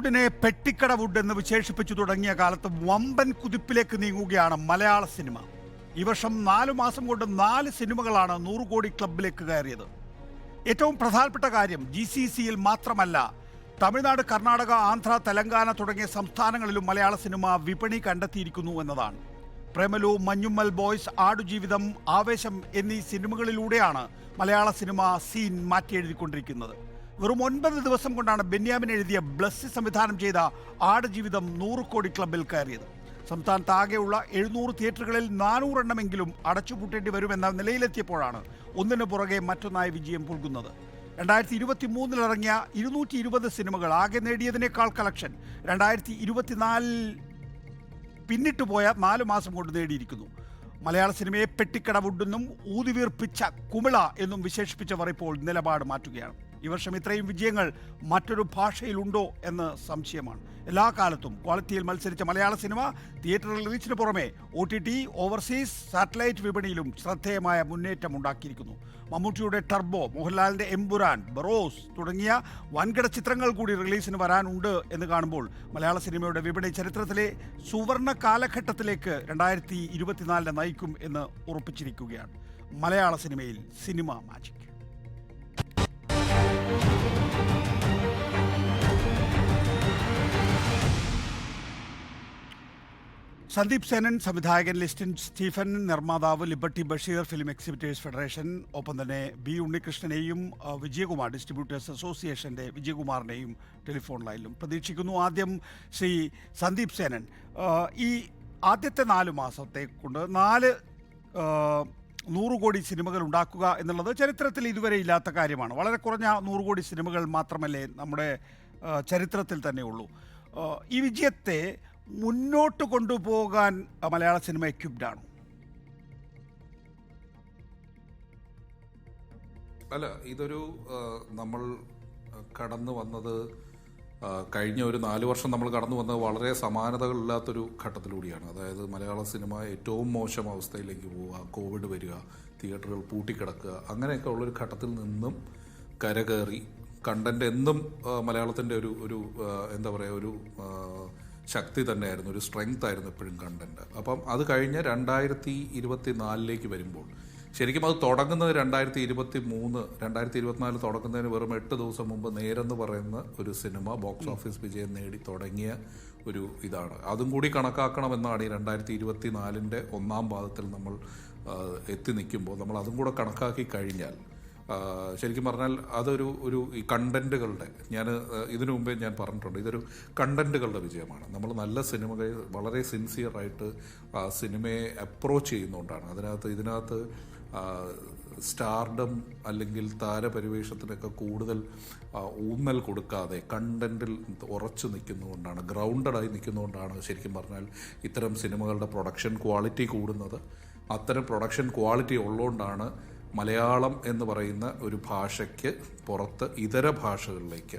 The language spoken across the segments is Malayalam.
വുഡിനെ പെട്ടിക്കട വുഡ് എന്ന് വിശേഷിപ്പിച്ചു തുടങ്ങിയ കാലത്ത് വമ്പൻ കുതിപ്പിലേക്ക് നീങ്ങുകയാണ് മലയാള സിനിമ. ഈ വർഷം 4 മാസം കൊണ്ട് 4 സിനിമകളാണ് 100 കോടി ക്ലബിലേക്ക് കയറിയത്. ഏറ്റവും പ്രധാനപ്പെട്ട കാര്യം GCCയിൽ മാത്രമല്ല, തമിഴ്നാട്, കർണാടക, ആന്ധ്ര, തെലങ്കാന തുടങ്ങിയ സംസ്ഥാനങ്ങളിലും മലയാള സിനിമ വിപണി കണ്ടെത്തിയിരിക്കുന്നു എന്നതാണ്. പ്രേമലു, മഞ്ഞുമ്മൽ ബോയ്സ്, ആടുജീവിതം, ആവേശം എന്നീ സിനിമകളിലൂടെയാണ് മലയാള സിനിമ സീൻ മാറ്റിയെഴുതിക്കൊണ്ടിരിക്കുന്നത്. വെറും 9 ദിവസം കൊണ്ടാണ് ബെന്യാമിൻ എഴുതിയ ബ്ലസ്സി സംവിധാനം ചെയ്ത ആടുജീവിതം 100 കോടി ക്ലബിൽ കയറിയത്. സംസ്ഥാനത്താകെയുള്ള 700 തിയേറ്ററുകളിൽ 400 എണ്ണമെങ്കിലും അടച്ചുപൂട്ടേണ്ടി വരുമെന്ന നിലയിലെത്തിയപ്പോഴാണ് ഒന്നിനു പുറകെ മറ്റൊന്നായി വിജയം പുൽകുന്നത്. 2023 ഇറങ്ങിയ 220 സിനിമകൾ ആകെ നേടിയതിനേക്കാൾ കളക്ഷൻ 2024 പിന്നിട്ട് പോയ 4 മാസം കൊണ്ട് നേടിയിരിക്കുന്നു. മലയാള സിനിമയെ പെട്ടിക്കട വുഡെന്നും ഊതിവീർപ്പിച്ച കുമിള എന്നും വിശേഷിപ്പിച്ചവർ ഇപ്പോൾ നിലപാട് മാറ്റുകയാണ്. ഈ വർഷം ഇത്രയും വിജയങ്ങൾ മറ്റൊരു ഭാഷയിലുണ്ടോ എന്ന് സംശയമാണ്. എല്ലാ കാലത്തും ക്വാളിറ്റിയിൽ മത്സരിച്ച മലയാള സിനിമ തിയേറ്റർ റിലീസിന് പുറമെ OTT, ഓവർസീസ്, സാറ്റലൈറ്റ് വിപണിയിലും ശ്രദ്ധേയമായ മുന്നേറ്റം ഉണ്ടാക്കിയിരിക്കുന്നു. മമ്മൂട്ടിയുടെ ടർബോ, മോഹൻലാലിൻ്റെ എമ്പുരാൻ, ബറോസ് തുടങ്ങിയ വൻകിട ചിത്രങ്ങൾ കൂടി റിലീസിന് വരാനുണ്ട് എന്ന് കാണുമ്പോൾ മലയാള സിനിമയുടെ വിപണി ചരിത്രത്തിലെ സുവർണ കാലഘട്ടത്തിലേക്ക് 2024 നയിക്കും എന്ന് ഉറപ്പിച്ചിരിക്കുകയാണ്. മലയാള സിനിമയിൽ സിനിമ മാജിക്. സന്ദീപ് സേനൻ, സംവിധായകൻ ലിസ്റ്റിൻ സ്റ്റീഫൻ, നിർമ്മാതാവ് liberty Basheer, film exhibitors federation, ഒപ്പം തന്നെ B ഉണ്ണികൃഷ്ണനെയും വിജയകുമാർ, ഡിസ്ട്രിബ്യൂട്ടേഴ്സ് അസോസിയേഷൻ്റെ വിജയകുമാറിനെയും ടെലിഫോൺ ലൈനിലും പ്രതീക്ഷിക്കുന്നു. ആദ്യം ശ്രീ സന്ദീപ് സേനൻ, ഈ ആദ്യത്തെ 4 മാസത്തെ കൊണ്ട് 100 കോടി സിനിമകൾ ഉണ്ടാക്കുക എന്നുള്ളത് ചരിത്രത്തിൽ ഇതുവരെ ഇല്ലാത്ത കാര്യമാണ്. വളരെ കുറഞ്ഞ 100 കോടി സിനിമകൾ മാത്രമല്ലേ നമ്മുടെ ചരിത്രത്തിൽ തന്നെയുള്ളൂ. ഈ വിജയത്തെ മുന്നോട്ട് കൊണ്ടുപോകാൻ മലയാള സിനിമ എക്യുപ്ഡ് ആണോ? അല്ല, ഇതൊരു നമ്മൾ കടന്നു വന്നത് കഴിഞ്ഞ ഒരു 4 വർഷം നമ്മൾ കടന്നു വന്നത് വളരെ സമാനതകളില്ലാത്തൊരു ഘട്ടത്തിലൂടെയാണ്. അതായത് മലയാള സിനിമ ഏറ്റവും മോശം അവസ്ഥയിലേക്ക് പോവുക, കോവിഡ് വരിക, തിയേറ്ററുകൾ പൂട്ടിക്കിടക്കുക, അങ്ങനെയൊക്കെ ഉള്ളൊരു ഘട്ടത്തിൽ നിന്നും കരകയറി കണ്ടന്റ് എന്നും മലയാളത്തിൻ്റെ ഒരു എന്താ പറയുക, ഒരു ശക്തി തന്നെയായിരുന്നു, ഒരു സ്ട്രെങ്ത് ആയിരുന്നു എപ്പോഴും കണ്ടന്റ്. അപ്പം അത് കഴിഞ്ഞ് 2024 വരുമ്പോൾ ശരിക്കും അത് തുടങ്ങുന്നത് 2024 തുടങ്ങുന്നതിന് വെറും 8 ദിവസം മുമ്പ് നേരെന്ന് പറയുന്ന ഒരു സിനിമ ബോക്സ് ഓഫീസ് വിജയം നേടി തുടങ്ങിയ ഒരു ഇതാണ്. അതും കൂടി കണക്കാക്കണമെന്നാണ് ഈ 2024 1-ാം പാദത്തിൽ നമ്മൾ എത്തി നിൽക്കുമ്പോൾ നമ്മൾ അതും കൂടെ കണക്കാക്കി കഴിഞ്ഞാൽ ശരിക്കും പറഞ്ഞാൽ അതൊരു ഈ കണ്ടന്റുകളുടെ, ഞാൻ ഇതിനു മുമ്പേ ഞാൻ പറഞ്ഞിട്ടുണ്ട്, ഇതൊരു കണ്ടന്റുകളുടെ വിജയമാണ്. നമ്മൾ നല്ല സിനിമകൾ വളരെ സിൻസിയറായിട്ട് സിനിമയെ അപ്രോച്ച് ചെയ്യുന്നതുകൊണ്ടാണ്. ഇതിനകത്ത് സ്റ്റാർഡം അല്ലെങ്കിൽ താരപരിവേഷത്തിനൊക്കെ കൂടുതൽ ഊന്നൽ കൊടുക്കാതെ കണ്ടന്റിൽ ഉറച്ചു നിൽക്കുന്നതുകൊണ്ടാണ്, ഗ്രൗണ്ടഡായി നിൽക്കുന്നതുകൊണ്ടാണ് ശരിക്കും പറഞ്ഞാൽ ഇത്തരം സിനിമകളുടെ പ്രൊഡക്ഷൻ ക്വാളിറ്റി കൂടുന്നത്. അത്തരം പ്രൊഡക്ഷൻ ക്വാളിറ്റി ഉള്ളതുകൊണ്ടാണ് മലയാളം എന്ന് പറയുന്ന ഒരു ഭാഷയ്ക്ക് പുറത്ത് ഇതര ഭാഷകളിലേക്ക്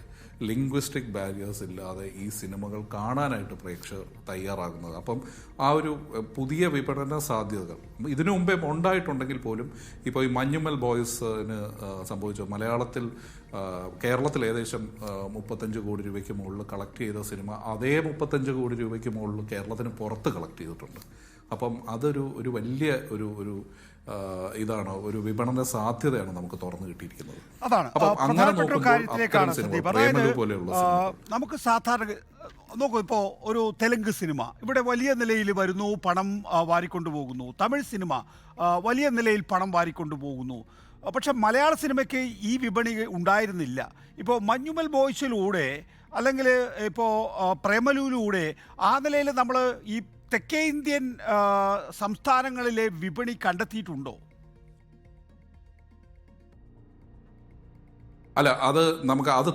ലിംഗ്വിസ്റ്റിക് ബാരിയേഴ്സ് ഇല്ലാതെ ഈ സിനിമകൾ കാണാനായിട്ട് പ്രേക്ഷകർ തയ്യാറാകുന്നത്. അപ്പം ആ ഒരു പുതിയ വിപണന സാധ്യതകൾ ഇതിനു മുമ്പേ ഉണ്ടായിട്ടുണ്ടെങ്കിൽ പോലും ഇപ്പോൾ ഈ മഞ്ഞുമ്മൽ ബോയ്സിന് സംഭവിച്ചു. കേരളത്തിൽ ഏകദേശം 35 കോടി രൂപയ്ക്ക് മുകളിൽ കളക്ട് ചെയ്ത സിനിമ അതേ 35 കോടി രൂപയ്ക്ക് മുകളിൽ കേരളത്തിന് പുറത്ത് കളക്ട് ചെയ്തിട്ടുണ്ട്. അപ്പം അതൊരു വലിയ ഒരു ഇതാണ്, ഒരു വിപണന സാധ്യതയാണ് നമുക്ക് തുറന്നു കിട്ടിയിരിക്കുന്നത്. അതാണ് കാര്യത്തിലേക്കാണ് സന്ദീപ്. അതായത് നമുക്ക് സാധാരണ നോക്കൂ, ഇപ്പോൾ ഒരു തെലുങ്ക് സിനിമ ഇവിടെ വലിയ നിലയിൽ വരുന്നു, പണം വാരിക്കൊണ്ടുപോകുന്നു. തമിഴ് സിനിമ വലിയ നിലയിൽ പണം വാരിക്കൊണ്ടുപോകുന്നു. പക്ഷെ മലയാള സിനിമയ്ക്ക് ഈ വിപണി ഉണ്ടായിരുന്നില്ല. ഇപ്പോൾ മഞ്ഞുമൽ ബോയ്സിലൂടെ അല്ലെങ്കിൽ ഇപ്പോൾ പ്രേമലുവിലൂടെ ആ നിലയിൽ നമ്മൾ ഈ തെക്കേ ഇന്ത്യൻ സംസ്ഥാനങ്ങളിലെ വിപണി കണ്ടെത്തിയിട്ടുണ്ടോ? അല്ല, നമുക്ക് അത്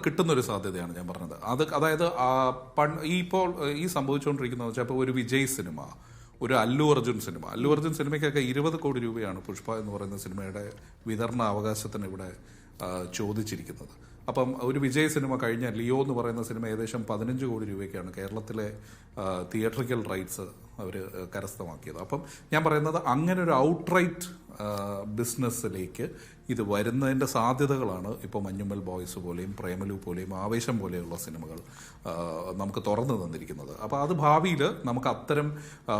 കിട്ടുന്നൊരു സാധ്യതയാണ് ഞാൻ പറഞ്ഞത്. അതായത് ഇപ്പോൾ ഈ സംഭവിച്ചുകൊണ്ടിരിക്കുന്നത് വെച്ചാൽ ഇപ്പോൾ ഒരു വിജയ് സിനിമ, ഒരു അല്ലു അർജുൻ സിനിമയ്ക്കൊക്കെ 20 കോടി രൂപയാണ് പുഷ്പ എന്ന് പറയുന്ന സിനിമയുടെ വിതരണ അവകാശത്തിന് ഇവിടെ ചോദിച്ചിരിക്കുന്നത്. അപ്പം ഒരു വിജയ് സിനിമ കഴിഞ്ഞ ലിയോ എന്ന് പറയുന്ന സിനിമ ഏകദേശം 15 കോടി രൂപയ്ക്കാണ് കേരളത്തിലെ തിയേറ്ററിക്കൽ റൈറ്റ്സ് അവർ കരസ്ഥമാക്കിയത്. അപ്പം ഞാൻ പറയുന്നത് അങ്ങനെ ഒരു ഔട്ട്റൈറ്റ് ബിസിനസ്സിലേക്ക് ഇത് വരുന്നതിൻ്റെ സാധ്യതകളാണ് ഇപ്പോൾ മഞ്ഞുമ്മൽ ബോയ്സ് പോലെയും പ്രേമലു പോലെയും ആവേശം പോലെയുള്ള സിനിമകൾ നമുക്ക് തുറന്നു തന്നിരിക്കുന്നത്. അപ്പോൾ അത് ഭാവിയിൽ നമുക്ക് അത്തരം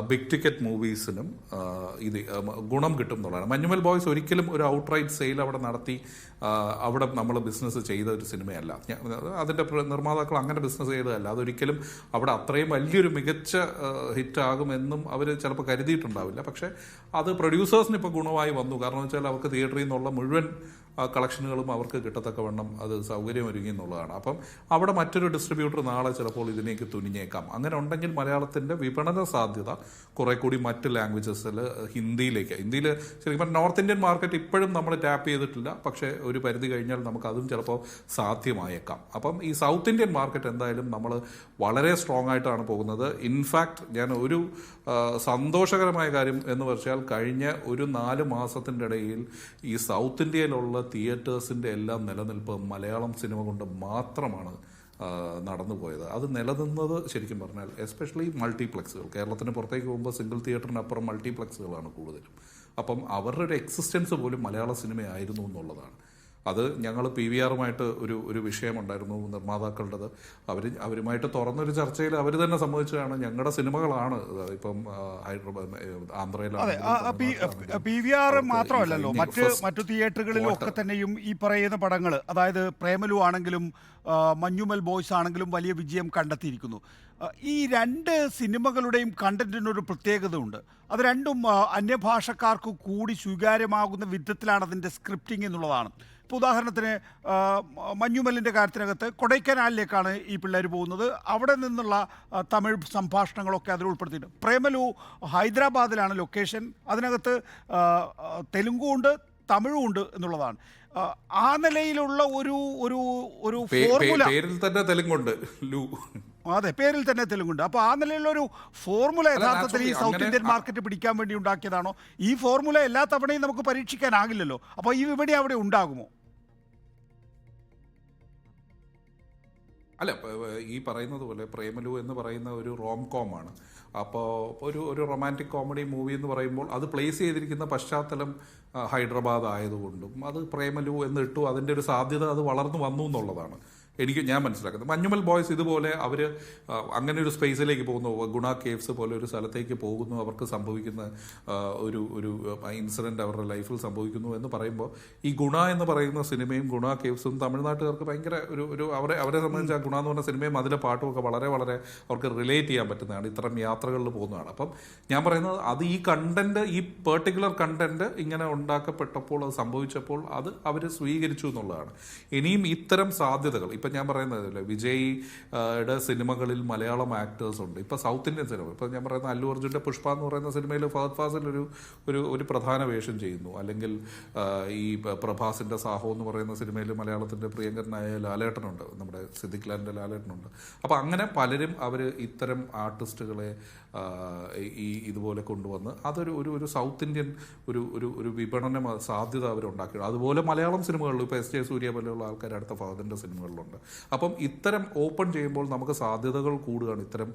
ബിഗ് ടിക്കറ്റ് മൂവീസിനും ഇത് ഗുണം കിട്ടും എന്നുള്ളതാണ്. മഞ്ഞുമ്മൽ ബോയ്സ് ഒരിക്കലും ഒരു ഔട്ട്റൈറ്റ് സെയിൽ അവിടെ നടത്തി അവിടെ നമ്മൾ ബിസിനസ് ചെയ്ത ഒരു സിനിമയല്ല. അതിൻ്റെ നിർമ്മാതാക്കൾ അങ്ങനെ ബിസിനസ് ചെയ്തതല്ല. അതൊരിക്കലും അവിടെ അത്രയും വലിയൊരു മികച്ച ഹിറ്റാകുമെന്നും അവർ ചിലപ്പോൾ കരുതിയിട്ടുണ്ടാവില്ല. പക്ഷേ അത് പ്രൊഡ്യൂസേഴ്സിന് ഇപ്പോൾ ഗുണമായി വന്നു. കാരണം വെച്ചാൽ അവർക്ക് തിയേറ്ററിൽ നിന്നുള്ള മുഴുവൻ കളക്ഷനുകളും അവർക്ക് കിട്ടത്തക്കവണ്ണം അത് സൗകര്യമൊരുങ്ങി എന്നുള്ളതാണ്. അപ്പം അവിടെ മറ്റൊരു ഡിസ്ട്രിബ്യൂട്ടർ നാളെ ചിലപ്പോൾ ഇതിലേക്ക് തുനിഞ്ഞേക്കാം. അങ്ങനെ ഉണ്ടെങ്കിൽ മലയാളത്തിൻ്റെ വിപണന സാധ്യത കുറെ കൂടി മറ്റ് ലാംഗ്വേജസിൽ ഹിന്ദിയിൽ ശരിക്കും നോർത്ത് ഇന്ത്യൻ മാർക്കറ്റ് ഇപ്പോഴും നമ്മൾ ടാപ്പ് ചെയ്തിട്ടില്ല. പക്ഷേ ഒരു പരിധി കഴിഞ്ഞാൽ നമുക്ക് അതും ചിലപ്പോൾ സാധ്യമായേക്കാം. അപ്പം ഈ സൗത്ത് ഇന്ത്യൻ മാർക്കറ്റ് എന്തായാലും നമ്മൾ വളരെ സ്ട്രോങ് ആയിട്ടാണ് പോകുന്നത്. ഇൻഫാക്ട് ഞാൻ ഒരു സന്തോഷകരമായ കാര്യം എന്ന് വെച്ചാൽ കഴിഞ്ഞ ഒരു 4 മാസത്തിൻ്റെ ഇടയിൽ ഈ സൗത്ത് ഇന്ത്യയിലുള്ള തിയേറ്റേഴ്സിൻ്റെ എല്ലാം നിലനിൽപ്പ് മലയാളം സിനിമ കൊണ്ട് മാത്രമാണ് നടന്നു പോയത്. അത് നിലനിന്നത് ശരിക്കും പറഞ്ഞാൽ എസ്പെഷ്യലി മൾട്ടിപ്ലക്സുകൾ. കേരളത്തിന് പുറത്തേക്ക് പോകുമ്പോൾ സിംഗിൾ തിയേറ്ററിനപ്പുറം മൾട്ടിപ്ലക്സുകളാണ് കൂടുതലും. അപ്പം അവരുടെ ഒരു എക്സിസ്റ്റൻസ് പോലും മലയാള സിനിമയായിരുന്നു എന്നുള്ളതാണ്. അത് ഞങ്ങൾ PVRമായിട്ട് ഒരു വിഷയമുണ്ടായിരുന്നു നിർമ്മാതാക്കളുടേത്. അവരുമായിട്ട് തുറന്നൊരു ചർച്ചയിൽ അവർ തന്നെ സമ്മതിച്ചതാണ് ഞങ്ങളുടെ സിനിമകളാണ് ഇപ്പം ആന്ധ്രയിലാണ്. PVR മാത്രമല്ലല്ലോ, മറ്റു തിയേറ്ററുകളിലും ഒക്കെ തന്നെയും ഈ പറയുന്ന പടങ്ങൾ, അതായത് പ്രേമലു ആണെങ്കിലും മഞ്ഞുമൽ ബോയ്സ് ആണെങ്കിലും വലിയ വിജയം കണ്ടെത്തിയിരിക്കുന്നു. ഈ 2 സിനിമകളുടെയും കണ്ടന്റിനൊരു പ്രത്യേകത ഉണ്ട്. അത് രണ്ടും അന്യഭാഷക്കാർക്ക് കൂടി സ്വീകാര്യമാകുന്ന വിധത്തിലാണ് അതിൻ്റെ സ്ക്രിപ്റ്റിംഗ് എന്നുള്ളതാണ്. ഇപ്പോൾ ഉദാഹരണത്തിന് മഞ്ഞുമലിൻ്റെ കാര്യത്തിനകത്ത് കൊടൈക്കനാലിലേക്കാണ് ഈ പിള്ളേർ പോകുന്നത്. അവിടെ നിന്നുള്ള തമിഴ് സംഭാഷണങ്ങളൊക്കെ അതിൽ ഉൾപ്പെടുത്തിയിട്ടുണ്ട്. പ്രേമലു ഹൈദരാബാദിലാണ് ലൊക്കേഷൻ. അതിനകത്ത് തെലുങ്കും ഉണ്ട് തമിഴും ഉണ്ട് എന്നുള്ളതാണ്. ആ നിലയിലുള്ള ഒരു ഫോർമുല, പേരിൽ തന്നെ തെലുങ്കുണ്ട്, അതെ, പേരിൽ തന്നെ തെലുങ്കുണ്ട്. അപ്പോൾ ആ നിലയിലുള്ള ഒരു ഫോർമുല യഥാർത്ഥത്തിൽ ഈ സൗത്ത് ഇന്ത്യൻ മാർക്കറ്റ് പിടിക്കാൻ വേണ്ടി ഉണ്ടാക്കിയതാണോ? ഈ ഫോർമുല എല്ലാ തവണയും നമുക്ക് പരീക്ഷിക്കാനാകില്ലല്ലോ. അപ്പോൾ ഈ വിപണി അവിടെ ഉണ്ടാകുമോ? അല്ല, ഈ പറയുന്നത് പോലെ പ്രേമലു എന്ന് പറയുന്ന ഒരു റോം കോമാണ്. അപ്പോൾ ഒരു റൊമാൻറ്റിക് കോമഡി മൂവി എന്ന് പറയുമ്പോൾ അത് പ്ലേസ് ചെയ്തിരിക്കുന്ന പശ്ചാത്തലം ഹൈദരാബാദ് ആയതുകൊണ്ടും അത് പ്രേമലു എന്നിട്ടു അതിൻ്റെ ഒരു സാധ്യത അത് വളർന്നു വന്നു എന്നുള്ളതാണ് ഞാൻ മനസ്സിലാക്കുന്നത്. മഞ്ഞുമൽ ബോയ്സ് ഇതുപോലെ അവർ അങ്ങനെ ഒരു സ്പേസിലേക്ക് പോകുന്നു, ഗുണ കേവ്സ് പോലെ ഒരു സ്ഥലത്തേക്ക് പോകുന്നു, അവർക്ക് സംഭവിക്കുന്ന ഒരു ഇൻസിഡൻറ്റ് അവരുടെ ലൈഫിൽ സംഭവിക്കുന്നു എന്ന് പറയുമ്പോൾ ഈ ഗുണ എന്ന് പറയുന്ന സിനിമയും ഗുണ കേവ്സും തമിഴ്നാട്ടുകാർക്ക് ഭയങ്കര ഒരു അവരെ സംബന്ധിച്ച് ആ ഗുണ എന്ന് പറഞ്ഞ സിനിമയും അതിലെ പാട്ടും ഒക്കെ വളരെ വളരെ അവർക്ക് റിലേറ്റ് ചെയ്യാൻ പറ്റുന്നതാണ്. ഇത്തരം യാത്രകളിൽ പോകുന്നതാണ്. അപ്പം ഞാൻ പറയുന്നത് അത് ഈ കണ്ടന്റ്, ഈ പെർട്ടിക്കുലർ കണ്ടന്റ് ഇങ്ങനെ ഉണ്ടാക്കപ്പെട്ടപ്പോൾ, അത് സംഭവിച്ചപ്പോൾ അത് അവർ സ്വീകരിച്ചു എന്നുള്ളതാണ്. ഇനിയും ഇത്തരം സാധ്യതകൾ, ഇപ്പം ഞാൻ പറയുന്നതല്ലേ, വിജയ്യുടെ സിനിമകളിൽ മലയാളം ആക്ടേഴ്സ് ഉണ്ട്. ഇപ്പം സൗത്ത് ഇന്ത്യൻ സിനിമ, ഇപ്പം ഞാൻ പറയുന്ന അല്ലു അർജുൻ്റെ പുഷ്പ എന്ന് പറയുന്ന സിനിമയിൽ ഫഹദ് ഫാസിൽ ഒരു പ്രധാന വേഷം ചെയ്യുന്നു. അല്ലെങ്കിൽ ഈ പ്രഭാസിൻ്റെ സാഹോ എന്ന് പറയുന്ന സിനിമയിൽ മലയാളത്തിൻ്റെ പ്രിയങ്കരനായ ലാലേട്ടനുണ്ട്, നമ്മുടെ സിദ്ദിഖ് ലാലിൻ്റെ ലാലേട്ടനുണ്ട്. അപ്പം അങ്ങനെ പലരും അവർ ഇത്തരം ആർട്ടിസ്റ്റുകളെ ഇതുപോലെ കൊണ്ടുവന്ന് അതൊരു സൗത്ത് ഇന്ത്യൻ ഒരു വിപണന സാധ്യത അവരുണ്ടാക്കി. അതുപോലെ മലയാളം സിനിമകളിൽ ഇപ്പോൾ SJ സൂര്യ പോലെയുള്ള ആൾക്കാർ അടുത്ത ഫഹദിൻ്റെ സിനിമകളിലുണ്ട്. അപ്പം ഇത്തരം ഓപ്പൺ ചെയ്യുമ്പോൾ നമുക്ക് സാധ്യതകൾ കൂടുകയാണ്, ഇത്തരം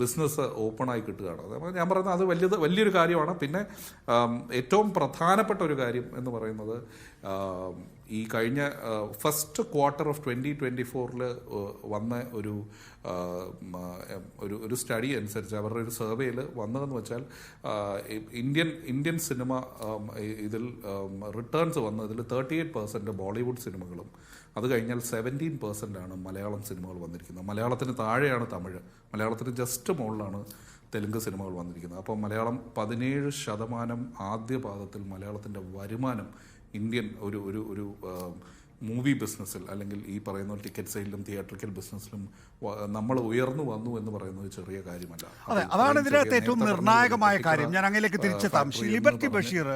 ബിസിനസ് ഓപ്പണായി കിട്ടുകയാണ്. അത് ഞാൻ പറയുന്നത് അത് വലിയൊരു കാര്യമാണ്. പിന്നെ ഏറ്റവും പ്രധാനപ്പെട്ട ഒരു കാര്യം എന്ന് പറയുന്നത് ഈ കഴിഞ്ഞ ഫസ്റ്റ് ക്വാർട്ടർ ഓഫ് 2024 വന്ന ഒരു സ്റ്റഡി അനുസരിച്ച് അവരുടെ ഒരു സർവേയിൽ വന്നതെന്ന് വെച്ചാൽ ഇന്ത്യൻ സിനിമ ഇതിൽ റിട്ടേൺസ് വന്നതിൽ 38% ബോളിവുഡ് സിനിമകളും, അത് കഴിഞ്ഞാൽ 17% മലയാളം സിനിമകൾ വന്നിരിക്കുന്നത്. മലയാളത്തിന് താഴെയാണ് തമിഴ്, മലയാളത്തിന് ജസ്റ്റ് മുകളിലാണ് തെലുങ്ക് സിനിമകൾ വന്നിരിക്കുന്നത്. അപ്പോൾ മലയാളം 17% ആദ്യ പാദത്തിൽ മലയാളത്തിൻ്റെ വരുമാനം ഇന്ത്യൻ ഒരു മൂവി ബിസിനസ്സിൽ അല്ലെങ്കിൽ ഈ പറയുന്ന ടിക്കറ്റ് സെയിലും തിയേറ്ററിക്കൽ ബിസിനസ്സിലും നമ്മൾ ഉയർന്നു വന്നു എന്ന് പറയുന്നത് ചെറിയ കാര്യമല്ല. അതെ, അതാണ് ഇതിനകത്ത് ഏറ്റവും നിർണായകമായ കാര്യം. ഞാൻ അങ്ങനെയൊക്കെ തിരിച്ചെത്താം. ലിബർട്ടി ബഷീർ,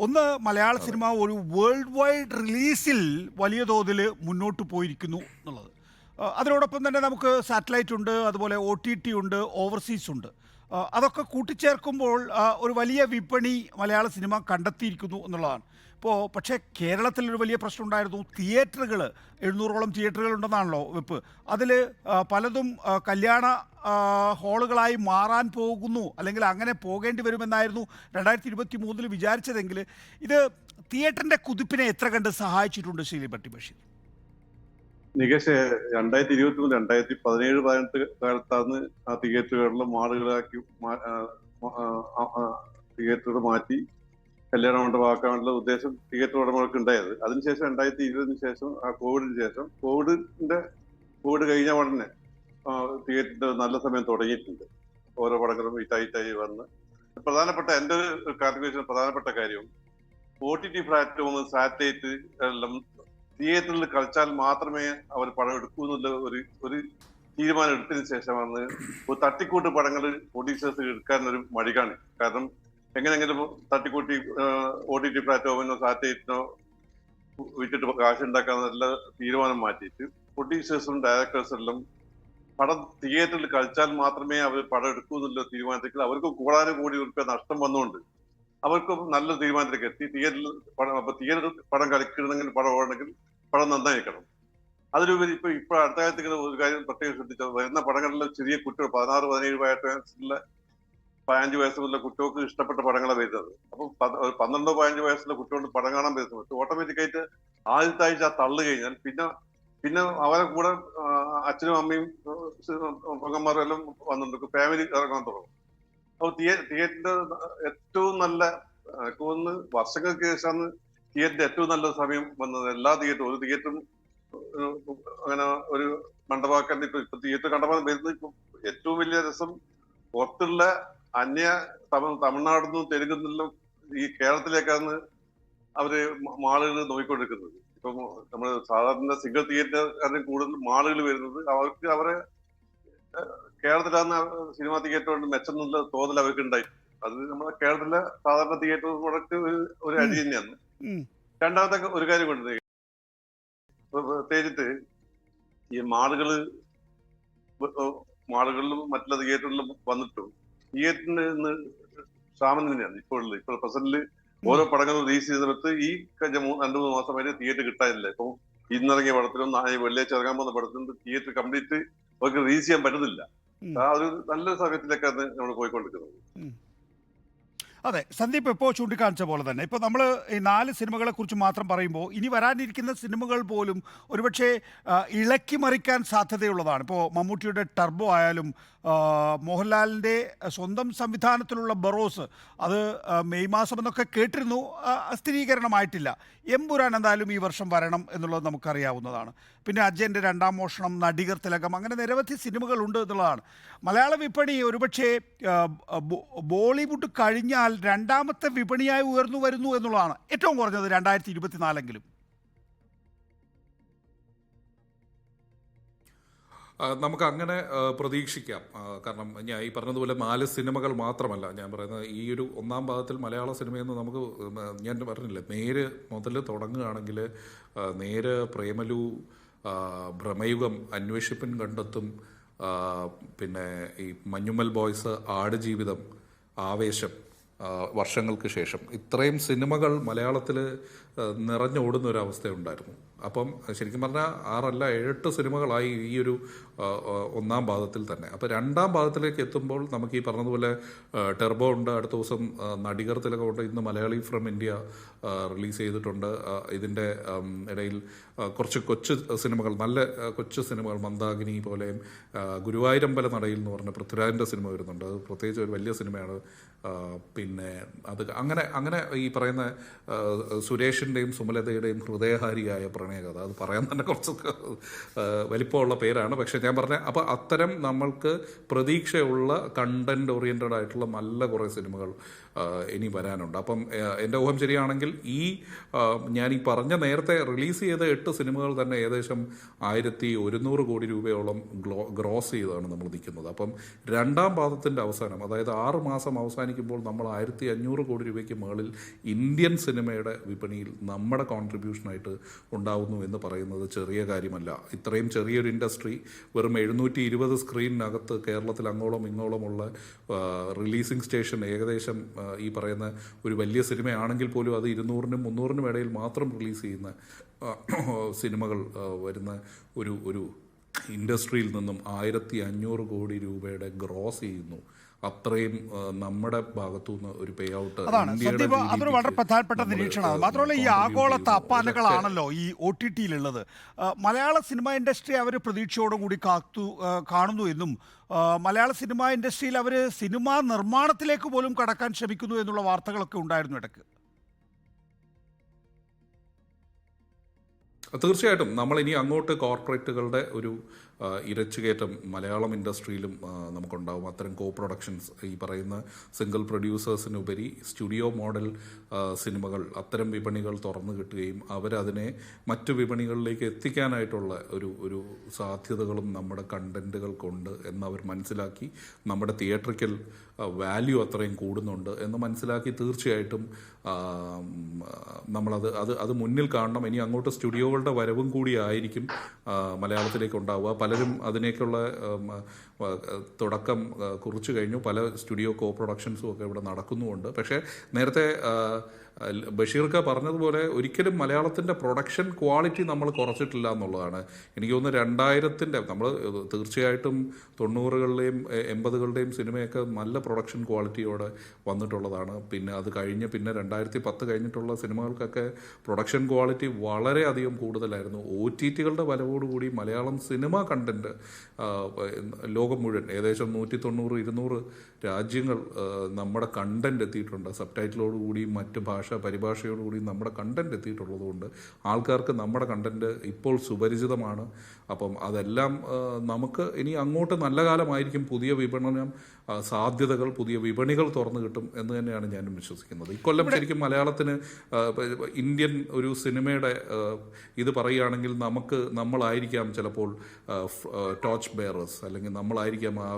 ഒന്ന് മലയാള സിനിമ ഒരു വേൾഡ് വൈഡ് റിലീസിൽ വലിയ തോതിൽ മുന്നോട്ട് പോയിരിക്കുന്നു എന്നുള്ളത്. അതിനോടൊപ്പം തന്നെ നമുക്ക് സാറ്റലൈറ്റ് ഉണ്ട്, അതുപോലെ OTT ഉണ്ട്, ഓവർസീസ് ഉണ്ട്. അതൊക്കെ കൂട്ടിച്ചേർക്കുമ്പോൾ ഒരു വലിയ വിപണി മലയാള സിനിമ കണ്ടെത്തിയിരിക്കുന്നു എന്നുള്ളതാണ്. പക്ഷേ കേരളത്തിലൊരു വലിയ പ്രശ്നം ഉണ്ടായിരുന്നു. തിയേറ്ററുകൾ 700ഓളം തിയേറ്ററുകൾ ഉണ്ടെന്നാണല്ലോ വെപ്പ്. അതിൽ പലതും കല്യാണ ഹാളുകളായി മാറാൻ പോകുന്നു, അല്ലെങ്കിൽ അങ്ങനെ പോകേണ്ടി വരുമെന്നായിരുന്നു 2023 വിചാരിച്ചതെങ്കിൽ ഇത് തിയേറ്ററിൻ്റെ കുതിപ്പിനെ എത്ര കണ്ട് സഹായിച്ചിട്ടുണ്ട് ശ്രീ ബഷീർ? നികേഷ്, 2023, 2017, 18 കാലത്താണ് ആ തിയേറ്ററുകളിൽ മാളുകളാക്കി തിയേറ്ററുകൾ മാറ്റി കല്യാണ മണ്ഡപമാക്കാനുള്ള ഉദ്ദേശം തിയേറ്റർ ഉടമകൾക്ക് ഉണ്ടായത്. അതിനുശേഷം 2020 ശേഷം കോവിഡ് കഴിഞ്ഞ ഉടനെ തിയേറ്ററിന്റെ നല്ല സമയം തുടങ്ങിയിട്ടുണ്ട്. ഓരോ പടങ്ങളും ഇറ്റായി വന്ന് എന്റെ ഒരു കാൽക്കുലേഷൻ പ്രധാനപ്പെട്ട കാര്യം OTT പ്ലാറ്റ്ഫോം, സാറ്റലൈറ്റ് എല്ലാം തിയേറ്ററിൽ കളിച്ചാൽ മാത്രമേ അവർ പടം എടുക്കൂ എന്നുള്ള ഒരു തീരുമാനം എടുത്തതിന് ശേഷമാണ് ഒരു തട്ടിക്കൂട്ട് പടങ്ങൾ പ്രൊഡ്യൂസേഴ്സ് എടുക്കാൻ ഒരു മടി കാണി. കാരണം എങ്ങനെയെങ്കിലും തട്ടിക്കൂട്ടി OTT പ്ലാറ്റ്ഫോമിനോ സാറ്റലൈറ്റിനോ വിറ്റിട്ട് കാശ് ഉണ്ടാക്കാന്നുള്ള തീരുമാനം മാറ്റിയിട്ട് പ്രൊഡ്യൂസേഴ്സും ഡയറക്ടേഴ്സും എല്ലാം പടം തിയേറ്ററിൽ കളിച്ചാൽ മാത്രമേ അവർ പടം എടുക്കൂ എന്നുള്ള തീരുമാനത്തിൽ അവർക്ക് കോടി രൂപ നഷ്ടം വന്നുകൊണ്ട് അവർക്ക് നല്ല തീരുമാനത്തിലേക്ക് എത്തി. തിയേറ്ററിൽ പടം കളിക്കണമെങ്കിൽ പടം ഓടണമെങ്കിൽ പടം നന്നായിരിക്കണം. അതിലുപരി ഇപ്പൊ അടുത്ത കാലത്ത് ഒരു കാര്യം പ്രത്യേകം ശ്രദ്ധിച്ചത്, വരുന്ന പടങ്ങളിലെ ചെറിയ കുട്ടികൾ 16, 17 വയസ്സുള്ള 15 വയസ്സുള്ള കുട്ടികൾക്ക് ഇഷ്ടപ്പെട്ട പടങ്ങളാണ് വരുന്നത്. അപ്പൊ 12, 15 വയസ്സുള്ള കുട്ടികളുടെ പടം കാണാൻ വരുന്നത് ഓട്ടോമാറ്റിക്കായിട്ട് ആദ്യത്തെ ആഴ്ച ആ തള്ളു കഴിഞ്ഞാൽ പിന്നെ അവരെ കൂടെ അച്ഛനും അമ്മയും മകന്മാരും എല്ലാം വന്നിട്ടുണ്ട്, ഫാമിലി ഇറങ്ങാൻ തുടങ്ങും. അപ്പോൾ തിയേറ്ററിന്റെ ഏറ്റവും നല്ല വർഷങ്ങൾക്ക് ശേഷമാണ് തിയേറ്ററിന്റെ ഏറ്റവും നല്ല സമയം വന്നത്. എല്ലാ ഒരു തിയേറ്ററും അങ്ങനെ ഒരു മണ്ഡപമാക്കാൻ ഇപ്പൊ തിയേറ്റർ കണ്ടമാനം വരുന്നത്. ഇപ്പൊ ഏറ്റവും വലിയ രസം പുറത്തുള്ള തമിഴ്നാടിൽ നിന്നും തെലുങ്കിൽ നിന്നും ഈ കേരളത്തിലേക്കാണ് അവര് മാളുകൾ നോക്കിക്കൊണ്ടിരിക്കുന്നത്. ഇപ്പം നമ്മള് സാധാരണ സിംഗിൾ തിയേറ്ററിന് കൂടുതൽ മാളുകൾ വരുന്നത് അവരെ കേരളത്തിലാണ് സിനിമാ തിയേറ്റർ കൊണ്ട് മെച്ചം എന്നുള്ള തോന്നൽ അവർക്ക് ഉണ്ടായി. അത് നമ്മുടെ കേരളത്തിലെ സാധാരണ തിയേറ്റർ പ്രൊഡക്റ്റ് ഒരു അടി തന്നെയാണ്. രണ്ടാമത്തെ ഒരു കാര്യം കൊണ്ട് പ്രത്യേകിച്ചിട്ട് ഈ മാളുകളിലും മറ്റുള്ള തിയേറ്ററിലും വന്നിട്ടും തിയേറ്ററിന് ഇന്ന് ക്ഷാമം തന്നെയാണ് ഇപ്പോൾ പ്രസന്റില് ഓരോ പടങ്ങളും റിലീസ് ചെയ്ത സമയത്ത് ഈ കഴിഞ്ഞ 2-3 മാസം വരെ തിയേറ്റർ കിട്ടാനില്ല. ഇപ്പൊ ഇന്നിറങ്ങിയ പടത്തിലും വെള്ളിയാഴ്ച ഇറങ്ങാൻ പോകുന്ന പടത്തിലും തിയേറ്റർ കംപ്ലീറ്റ് അവർക്ക് റിലീസ് ചെയ്യാൻ പറ്റുന്നില്ല. ആ ഒരു നല്ല സമയത്തിലേക്കാണ് നമ്മൾ പോയിക്കൊണ്ടിരിക്കുന്നത്. അതെ, സന്ദീപ് ഇപ്പോൾ ചൂണ്ടിക്കാണിച്ച പോലെ തന്നെ ഇപ്പോൾ നമ്മൾ ഈ 4 സിനിമകളെ കുറിച്ച് മാത്രം പറയുമ്പോൾ ഇനി വരാനിരിക്കുന്ന സിനിമകൾ പോലും ഒരുപക്ഷെ ഇളക്കി മറിക്കാൻ സാധ്യതയുള്ളതാണ്. ഇപ്പോൾ മമ്മൂട്ടിയുടെ ടർബോ ആയാലും മോഹൻലാലിൻ്റെ സ്വന്തം സംവിധാനത്തിലുള്ള ബറോസ്, അത് മെയ് മാസം എന്നൊക്കെ കേട്ടിരുന്നു, സ്ഥിരീകരണമായിട്ടില്ല. എമ്പുരാൻ എന്തായാലും ഈ വർഷം വരണം എന്നുള്ളത് നമുക്കറിയാവുന്നതാണ്. പിന്നെ അജയൻ്റെ 2ാം മോഷണം, നടികർ തിലകം, അങ്ങനെ നിരവധി സിനിമകളുണ്ട് എന്നുള്ളതാണ്. മലയാള വിപണി ഒരുപക്ഷെ ബോളിവുഡ് കഴിഞ്ഞാൽ 2ാമത്തെ വിപണിയായി ഉയർന്നു വരുന്നു എന്നുള്ളതാണ്. ഏറ്റവും കുറഞ്ഞത് 2024എങ്കിലും. നമുക്ക് അങ്ങനെ പ്രതീക്ഷിക്കാം. കാരണം ഞാൻ ഈ പറഞ്ഞതുപോലെ 4 സിനിമകൾ മാത്രമല്ല ഞാൻ പറയുന്നത്. ഈ ഒരു 1ാം ഭാഗത്തിൽ മലയാള സിനിമയെന്ന് നമുക്ക് ഞാൻ പറഞ്ഞില്ലേ, നേര് മുതൽ തുടങ്ങുകയാണെങ്കിൽ നേര്, പ്രേമലു, ഭ്രമയുഗം, അന്വേഷിപ്പിൻ കണ്ടെത്തും, പിന്നെ ഈ മഞ്ഞുമ്മൽ ബോയ്സ്, ആടുജീവിതം, ആവേശം, വർഷങ്ങൾക്ക് ശേഷം ഇത്രയും സിനിമകൾ മലയാളത്തിൽ നിറഞ്ഞോടുന്ന ഒരു അവസ്ഥയുണ്ടായിരുന്നു. അപ്പം ശരിക്കും പറഞ്ഞാൽ 6 അല്ല 8 സിനിമകളായി ഈ ഒരു 1ാം ഭാഗത്തിൽ തന്നെ. അപ്പോൾ 2ാം ഭാഗത്തിലേക്ക് എത്തുമ്പോൾ നമുക്ക് ഈ പറഞ്ഞതുപോലെ ടെർബോ ഉണ്ട്, അടുത്ത ദിവസം നടികർ തിലകമുണ്ട്, ഇന്ന് മലയാളി ഫ്രം ഇന്ത്യ റിലീസ് ചെയ്തിട്ടുണ്ട്. ഇതിൻ്റെ ഇടയിൽ കുറച്ച് കൊച്ചു സിനിമകൾ, നല്ല കൊച്ചു സിനിമകൾ, മന്ദാകിനി പോലെയും ഗുരുവായൂരമ്പല നടയിൽ എന്ന് പറഞ്ഞ പൃഥ്വിരാജിൻ്റെ സിനിമ വരുന്നുണ്ട്. അത് പ്രത്യേകിച്ച് ഒരു വലിയ സിനിമയാണ്. പിന്നെ അത് അങ്ങനെ ഈ പറയുന്ന സുരേഷിൻ്റെയും സുമലതയുടെയും ഹൃദയഹാരിയായ പ്രണയകഥ, അത് പറയാൻ തന്നെ കുറച്ച് വലിപ്പമുള്ള പേരാണ്. പക്ഷെ ഞാൻ പറഞ്ഞ അപ്പോൾ അത്തരം നമ്മൾക്ക് പ്രതീക്ഷയുള്ള കണ്ടന്റ് ഓറിയൻറ്റഡ് ആയിട്ടുള്ള നല്ല കുറേ സിനിമകൾ ഇനി വരാനുണ്ട്. അപ്പം എൻ്റെ ഊഹം ശരിയാണെങ്കിൽ ഞാൻ ഈ പറഞ്ഞ നേരത്തെ റിലീസ് ചെയ്ത 8 സിനിമകൾ തന്നെ ഏകദേശം 1100 കോടി രൂപയോളം ഗ്രോസ് ചെയ്താണ് നമ്മൾ നിൽക്കുന്നത്. അപ്പം 2ാം പാദത്തിൻ്റെ അവസാനം, അതായത് 6 മാസം അവസാനിക്കുമ്പോൾ നമ്മൾ 1500 കോടി രൂപയ്ക്ക് മുകളിൽ ഇന്ത്യൻ സിനിമയുടെ വിപണിയിൽ നമ്മുടെ കോൺട്രിബ്യൂഷനായിട്ട് ഉണ്ടാവും ഉണ്ടാവുന്നു എന്ന് പറയുന്നത് ചെറിയ കാര്യമല്ല. ഇത്രയും ചെറിയൊരു ഇൻഡസ്ട്രി വെറും 720 സ്ക്രീനിനകത്ത് കേരളത്തിൽ അങ്ങോളം ഇങ്ങോളമുള്ള റിലീസിംഗ് സ്റ്റേഷൻ ഏകദേശം ഈ പറയുന്ന ഒരു വലിയ സിനിമയാണെങ്കിൽ പോലും അത് 200-നും 300-നും ഇടയിൽ മാത്രം റിലീസ് ചെയ്യുന്ന സിനിമകൾ വരുന്ന ഒരു ഇൻഡസ്ട്രിയിൽ നിന്നും 1500 കോടി രൂപയുടെ ഗ്രോസ് ചെയ്യുന്നു. അത്രയും നമ്മുടെ ഭാഗത്തുനിന്ന് ഒരു പേ ഔട്ട്. അതാണ് സന്ദീപ്, അതൊരു വളരെ പ്രധാനപ്പെട്ട നിരീക്ഷണമാണ്. മാത്രമല്ല ഈ ആഗോള താപ്പാനകളാണല്ലോ ഈ OTT യിലുള്ളത്. മലയാള സിനിമ ഇൻഡസ്ട്രി അവർ പ്രതീക്ഷയോടുകൂടി കാണുന്നു എന്നും മലയാള സിനിമ ഇൻഡസ്ട്രിയിൽ അവർ സിനിമാ നിർമ്മാണത്തിലേക്ക് പോലും കടക്കാൻ ശ്രമിക്കുന്നു എന്നുള്ള വാർത്തകളൊക്കെ ഉണ്ടായിരുന്നു ഇടയ്ക്ക്. തീർച്ചയായിട്ടും നമ്മൾ ഇനി അങ്ങോട്ട് കോർപ്പറേറ്റുകളുടെ ഒരു ഇരച്ചുകയറ്റം മലയാളം ഇൻഡസ്ട്രിയിലും നമുക്കുണ്ടാവും. അത്തരം കോ പ്രൊഡക്ഷൻസ്, ഈ പറയുന്ന സിംഗിൾ പ്രൊഡ്യൂസേഴ്സിനുപരി സ്റ്റുഡിയോ മോഡൽ സിനിമകൾ, അത്തരം വിപണികൾ തുറന്നു കിട്ടുകയും അവരതിനെ മറ്റു വിപണികളിലേക്ക് എത്തിക്കാനായിട്ടുള്ള ഒരു സാധ്യതകളും നമ്മുടെ കണ്ടന്റുകൾക്കുണ്ട് എന്നവർ മനസ്സിലാക്കി, നമ്മുടെ തിയേറ്ററിക്കൽ വാല്യൂ അത്രയും കൂടുന്നുണ്ട് എന്ന് മനസ്സിലാക്കി തീർച്ചയായിട്ടും നമ്മളത് മുന്നിൽ കാണണം. ഇനി അങ്ങോട്ട് സ്റ്റുഡിയോകളുടെ വരവും കൂടി ആയിരിക്കും മലയാളത്തിലേക്ക് ഉണ്ടാവുക. പലരും അതിനേക്കുള്ള തുടക്കം കുറിച്ചു കഴിഞ്ഞു. പല സ്റ്റുഡിയോ കോ പ്രൊഡക്ഷൻസും ഒക്കെ ഇവിടെ നടക്കുന്നുമുണ്ട്. പക്ഷേ നേരത്തെ ബഷീർക്ക പറഞ്ഞതുപോലെ ഒരിക്കലും മലയാളത്തിൻ്റെ പ്രൊഡക്ഷൻ ക്വാളിറ്റി നമ്മൾ കുറച്ചിട്ടില്ല എന്നുള്ളതാണ്. എനിക്ക് തോന്നുന്നു 2000-ൻ്റെ നമ്മൾ തീർച്ചയായിട്ടും 90-കളുടെയും 80-കളുടെയും സിനിമയൊക്കെ നല്ല പ്രൊഡക്ഷൻ ക്വാളിറ്റിയോടെ വന്നിട്ടുള്ളതാണ്. പിന്നെ അത് കഴിഞ്ഞ് പിന്നെ 2010 കഴിഞ്ഞിട്ടുള്ള സിനിമകൾക്കൊക്കെ പ്രൊഡക്ഷൻ ക്വാളിറ്റി വളരെയധികം കൂടുതലായിരുന്നു. OTT-കളുടെ വരവോടുകൂടി മലയാളം സിനിമ കണ്ടന്റ് ലോകം മുഴുവൻ ഏകദേശം 190-200 രാജ്യങ്ങൾ നമ്മുടെ കണ്ടന്റ് എത്തിയിട്ടുണ്ട്. സബ് ടൈറ്റിലോടുകൂടിയും മറ്റ് പരിഭാഷയോടുകൂടിയും നമ്മുടെ കണ്ടന്റ് എത്തിയിട്ടുള്ളതുകൊണ്ട് ആൾക്കാർക്ക് നമ്മുടെ കണ്ടന്റ് ഇപ്പോൾ സുപരിചിതമാണ്. അപ്പം അതെല്ലാം നമുക്ക് ഇനി അങ്ങോട്ട് നല്ല കാലമായിരിക്കും. പുതിയ വിപണനം സാധ്യതകൾ, പുതിയ വിപണികൾ തുറന്നു കിട്ടും എന്ന് തന്നെയാണ് ഞാനും വിശ്വസിക്കുന്നത്. ഇക്കൊല്ലം ശരിക്കും മലയാളത്തിന് ഇന്ത്യൻ ഒരു സിനിമയുടെ ഇത് പറയുകയാണെങ്കിൽ നമ്മളായിരിക്കാം ചിലപ്പോൾ ടോർച്ച് ബെയറേഴ്സ്, അല്ലെങ്കിൽ നമ്മളായിരിക്കാം ആ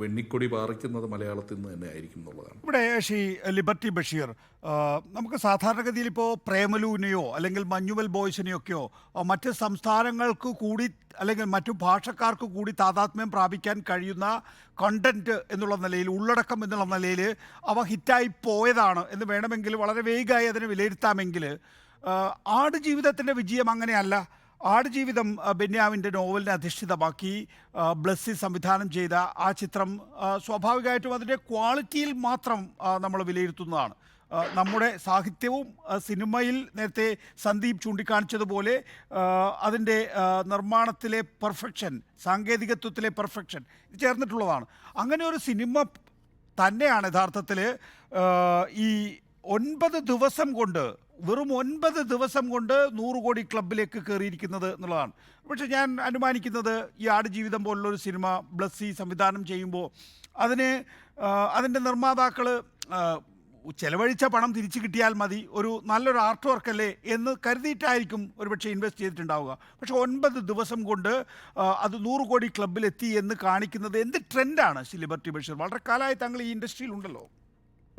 വെണ്ണിക്കൊടി പാറിക്കുന്നത് മലയാളത്തിൽ നിന്ന് തന്നെ ആയിരിക്കും എന്നുള്ളതാണ്. ഇവിടെ ശ്രീ ലിബർട്ടി ബഷീർ, നമുക്ക് സാധാരണഗതിയിൽ ഇപ്പോൾ പ്രേമലുവിനെയോ അല്ലെങ്കിൽ മഞ്ഞുമൽ ബോയ്സിനെയൊക്കെയോ മറ്റ് സംസ്ഥാനങ്ങൾക്ക് കൂടി അല്ലെങ്കിൽ മറ്റു ഭാഷക്കാർക്ക് കൂടി താതാത്മ്യം പ്രാപിക്കാൻ കഴിയുന്ന കണ്ടന്റ് എന്നുള്ള നിലയിൽ, ഉള്ളടക്കം എന്നുള്ള നിലയിൽ അവ ഹിറ്റായി പോയതാണ് എന്ന് വേണമെങ്കിൽ വളരെ വേഗമായി അതിനെ വിലയിരുത്താമെങ്കിൽ ആടുജീവിതത്തിൻ്റെ വിജയം അങ്ങനെയല്ല. ആടുജീവിതം ബെന്യാമിൻ്റെ നോവലിനെ അധിഷ്ഠിതമാക്കി ബ്ലസ്സി സംവിധാനം ചെയ്ത ആ ചിത്രം സ്വാഭാവികമായിട്ടും അതിൻ്റെ ക്വാളിറ്റിയിൽ മാത്രം നമ്മൾ വിലയിരുത്തുന്നതാണ്. നമ്മുടെ സാഹിത്യവും സിനിമയിൽ നേരത്തെ സന്ദീപ് ചൂണ്ടിക്കാണിച്ചതുപോലെ അതിൻ്റെ നിർമ്മാണത്തിലെ പെർഫെക്ഷൻ, സാങ്കേതികത്വത്തിലെ പെർഫെക്ഷൻ ഇത് ചേർന്നിട്ടുള്ളതാണ്. അങ്ങനെ ഒരു സിനിമ തന്നെയാണ് യഥാർത്ഥത്തിൽ ഈ 9 ദിവസം കൊണ്ട്, വെറും 9 ദിവസം കൊണ്ട് 100 കോടി ക്ലബിലേക്ക് കയറിയിരിക്കുന്നത് എന്നുള്ളതാണ്. പക്ഷേ ഞാൻ അനുമാനിക്കുന്നത് ഈ ആടുജീവിതം പോലുള്ളൊരു സിനിമ ബ്ലസ്സി സംവിധാനം ചെയ്യുമ്പോൾ അതിൻ്റെ നിർമ്മാതാക്കൾ ചെലവഴിച്ച പണം തിരിച്ചു കിട്ടിയാൽ മതി, ഒരു നല്ലൊരു ആർട്ട് വർക്കല്ലേ എന്ന് കരുതിയിട്ടായിരിക്കും ഒരുപക്ഷെ ഇൻവെസ്റ്റ് ചെയ്തിട്ടുണ്ടാവുക. പക്ഷെ 9 ദിവസം കൊണ്ട് അത് 100 കോടി ക്ലബിലെത്തി എന്ന് കാണിക്കുന്നത് എന്ത് ട്രെൻഡാണ് ശ്രീ ലിബർട്ടി ബഷീർ? വളരെ കാലമായി താങ്കൾ ഈ ഇൻഡസ്ട്രിയിൽ ഉണ്ടല്ലോ.